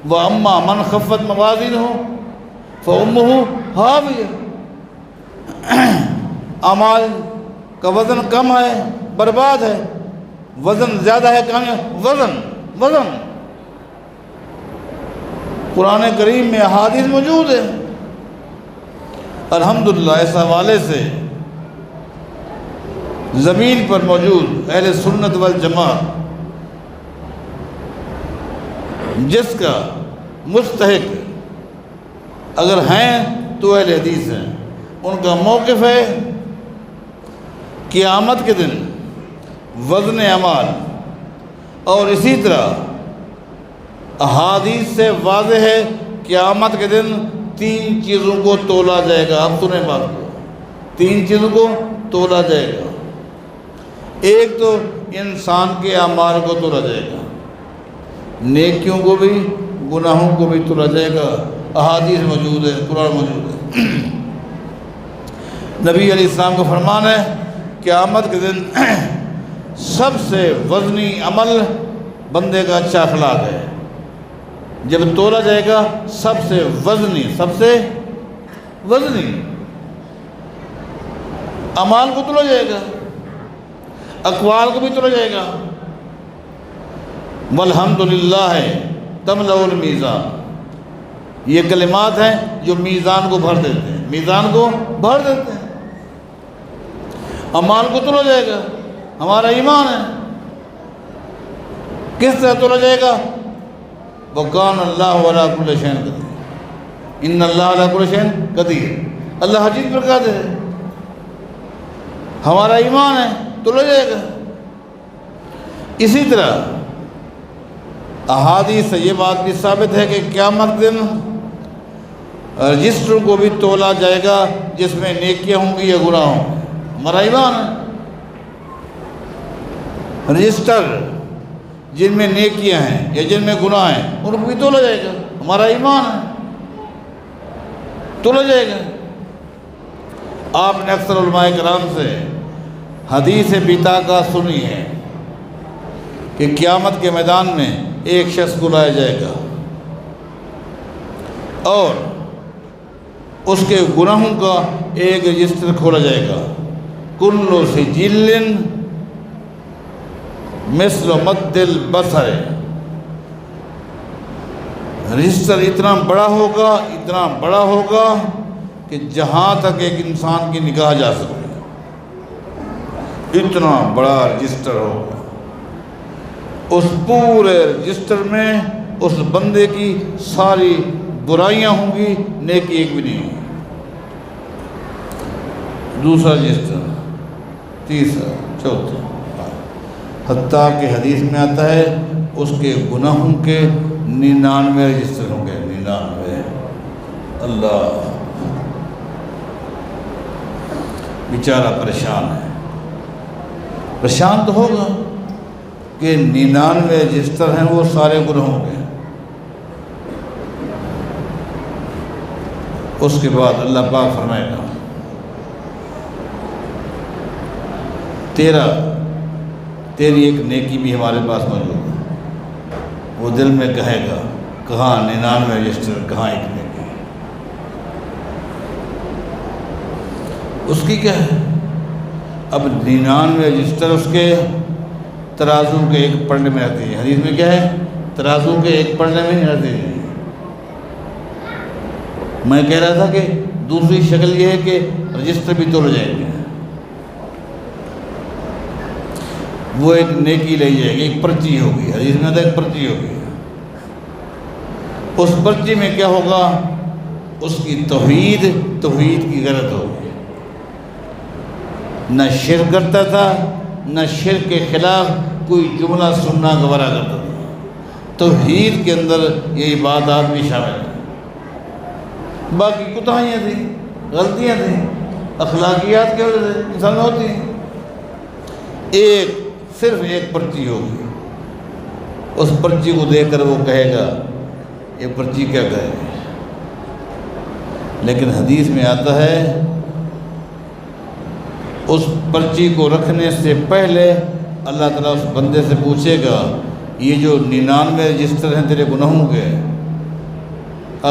وَأَمَّا مَنْ خَفَّتْ مَوَازِينُهُ فَأُمُّهُ هَاوِيَةٌ۔ اعمال کا وزن کم ہے، برباد ہے، وزن زیادہ ہے، کامیاب۔ وزن قرآن کریم میں احادیث موجود ہے۔ الحمدللہ اس حوالے سے زمین پر موجود اہل سنت والجماعت جس کا مستحق اگر ہیں تو اہل حدیث ہیں، ان کا موقف ہے قیامت کے دن وزن اعمال، اور اسی طرح احادیث سے واضح ہے قیامت کے دن 3 چیزوں کو تولا جائے گا۔ آپ سنیں بات کو، 3 چیزوں کو تولا جائے گا۔ ایک تو انسان کے اعمال کو تولا جائے گا، نیکیوں کو بھی گناہوں کو بھی تولا جائے گا۔ احادیث موجود ہے، قرآن موجود ہے۔ نبی علیہ السلام کا فرمان ہے قیامت کے دن سب سے وزنی عمل بندے کا اچھا اخلاق ہے۔ جب تولا جائے گا سب سے وزنی اعمال کو تولا جائے گا، اقوال کو بھی تولا جائے گا۔ والحمدللہ تملأ المیزان، یہ کلمات ہیں جو میزان کو بھر دیتے ہیں، میزان کو بھر دیتے ہیں۔ اعمال کو تولا جائے گا، ہمارا ایمان ہے۔ کس طرح تولا جائے گا؟ وَكَانَ اللَّهُ عَلَىٰ كُلِّ شَيْءٍ قَدِيرٌ، إِنَّ اللَّهَ عَلَىٰ كُلِّ شَيْءٍ قَدِيرٌ، اللہ ہر چیز پر قادر ہے۔ ہمارا ایمان ہے، تولا جائے گا۔ اسی طرح احادیث سے یہ بات بھی ثابت ہے کہ قیامت دن رجسٹر کو بھی تولا جائے گا جس میں نیکیاں ہوں گی یا گناہ ہوں گے۔ ہمارا ایمان ہے، رجسٹر جن میں نیکیاں ہیں یا جن میں گناہ ہیں ان کو بھی تولا جائے گا۔ ہمارا ایمان ہے، تولا جائے گا۔ آپ نے اکثر علماء کرام سے حدیث بیطاقہ سنی ہے کہ قیامت کے میدان میں ایک شخص کو لایا جائے گا اور اس کے گناہوں کا ایک رجسٹر کھولا جائے گا۔ کل سجل مثل مد البصر، رجسٹر اتنا بڑا ہوگا کہ جہاں تک ایک انسان کی نگاہ جا سکے، اتنا بڑا رجسٹر ہوگا۔ اس پورے رجسٹر میں اس بندے کی ساری برائیاں ہوں گی، نیکی ایک بھی نہیں ہوگی۔ دوسرا رجسٹر، تیسرا، چوتھا، حتیٰ کہ حدیث میں آتا ہے اس کے گناہوں کے 99 رجسٹر ہوں گے، 99۔ اللہ، بیچارہ پریشان ہے، پریشان تو ہوگا کہ 99 رجسٹر ہیں وہ سارے گناہوں کے۔ اس کے بعد اللہ پاک فرمائے گا تیری ایک نیکی بھی ہمارے پاس موجود ہے۔ وہ دل میں کہے گا کہاں 99 رجسٹر، کہاں ایک نیکی؟ اس کی کیا ہے؟ اب 99 رجسٹر اس کے ترازو کے ایک پلڑے میں رہتی ہے۔ حدیث میں کیا ہے؟ ترازو کے ایک پلڑے میں نہیں رہتی ہے۔ میں کہہ رہا تھا کہ دوسری شکل یہ ہے کہ رجسٹر بھی توڑ جائیں گے، وہ ایک نیکی لے جائے گی، ایک پرچی ہوگی۔ حدیث میں ایک پرچی ہوگی، اس پرچی میں کیا ہوگا؟ اس کی توحید کی غلط ہوگی، نہ شرک کرتا تھا، نہ شرک کے خلاف کوئی جملہ سننا گوارا کرتا تھا۔ توحید کے اندر یہ عبادات بھی شامل ہیں، باقی کوتاہیاں تھیں، غلطیاں تھیں، اخلاقیات کی وجہ سے انسان ہوتی ہیں۔ صرف ایک پرچی ہوگی، اس پرچی کو دیکھ کر وہ کہے گا یہ پرچی کیا کہے گی؟ لیکن حدیث میں آتا ہے اس پرچی کو رکھنے سے پہلے اللہ تعالیٰ اس بندے سے پوچھے گا یہ جو 99 رجسٹر ہیں تیرے گناہوں کے،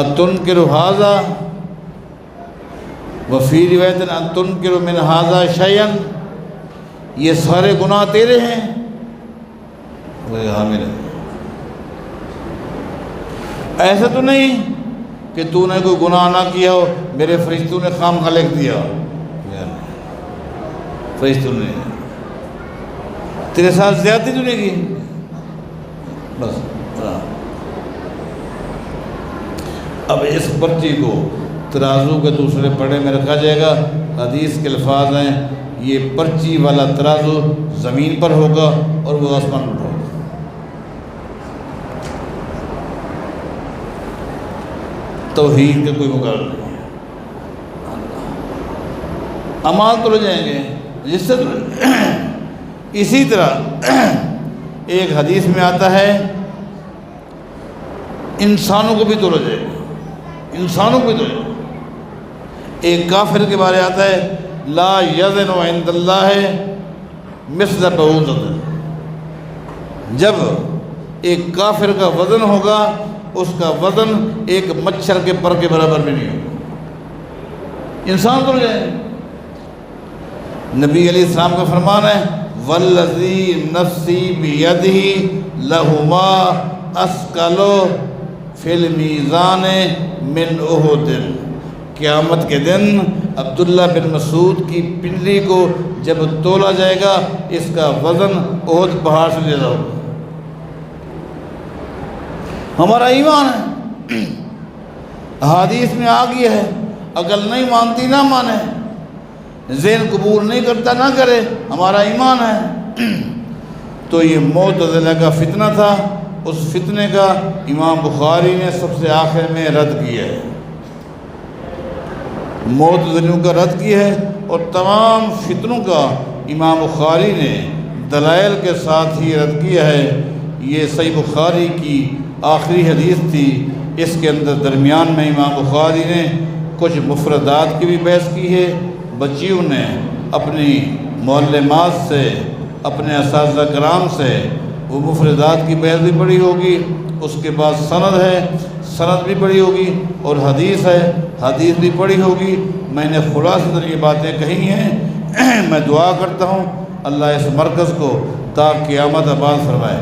اتنکر ھذا وفی روایت اتنکر من ھذا شیئا، یہ سارے گناہ تیرے ہیں؟ وہ ہاں میرے۔ ایسا تو نہیں کہ تو نے کوئی گناہ نہ کیا ہو، میرے فرشتوں نے خام خواہ لکھ دیا، فرشتوں نے تیرے ساتھ زیادتی تو نہیں کی، بس۔ اب اس پرچی کو ترازو کے دوسرے پڑے میں رکھا جائے گا۔ حدیث کے الفاظ ہیں یہ پرچی والا ترازو زمین پر ہوگا اور وہ آسمان پر ہوگا۔ توحید کے کوئی مقابلہ نہیں ہے، اعمال تو لے جائیں گے جس سے۔ اسی طرح ایک حدیث میں آتا ہے انسانوں کو بھی توڑا جائے گا، انسانوں کو بھی توڑا جائے گا۔ ایک کافر کے بارے آتا ہے لا یزن عند اللہ مثل بعوضۃ، جب ایک کافر کا وزن ہوگا اس کا وزن ایک مچھر کے پر کے برابر بھی نہیں ہوگا۔ انسان تو جائے۔ نبی علیہ السلام کا فرمان ہے والذی نفسی بیدہ لہما اثقل فی المیزان من احد، قیامت کے دن عبداللہ بن مسعود کی پنڈلی کو جب تولا جائے گا اس کا وزن احد پہاڑ سے زیادہ ہوگا۔ ہمارا ایمان ہے، احادیث میں آ گیا ہے، عقل نہیں مانتی نہ مانے، ذہن قبول نہیں کرتا نہ کرے، ہمارا ایمان ہے۔ تو یہ معتزلہ کا فتنہ تھا، اس فتنے کا امام بخاری نے سب سے آخر میں رد کیا ہے، معتزلیوں کا رد کیا ہے، اور تمام فتنوں کا امام بخاری نے دلائل کے ساتھ ہی رد کیا ہے۔ یہ صحیح بخاری کی آخری حدیث تھی، اس کے اندر درمیان میں امام بخاری نے کچھ مفردات کی بھی بحث کی ہے۔ بچیوں نے اپنی معلمات سے، اپنے اساتذہ کرام سے وہ مفردات کی بحث بھی پڑھی ہوگی، اس کے بعد سند ہے، سند بھی پڑھی ہوگی، اور حدیث ہے، حدیث بھی پڑھی ہوگی۔ میں نے خلاصہ یہ باتیں کہی ہیں۔ میں دعا کرتا ہوں اللہ اس مرکز کو تا قیامت آباد فرمائے۔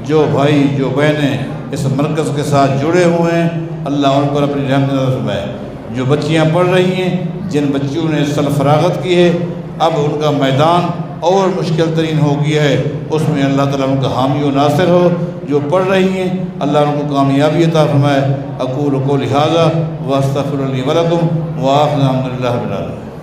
جو بھائی جو بہنیں اس مرکز کے ساتھ جڑے ہوئے ہیں اللہ ان پر اپنی رحمت نظر فرمائے۔ جو بچیاں پڑھ رہی ہیں، جن بچیوں نے سرفراغت کی ہے، اب ان کا میدان اور مشکل ترین ہو گیا ہے، اس میں اللہ تعالیٰ ان کا حامی و ناصر ہو۔ جو پڑھ رہی ہیں اللہ ان کو کامیابی عطا فرمائے۔ اقول قولی ھذا واستغفر لی ولکم وآخر الحمد للہ رب العالمین۔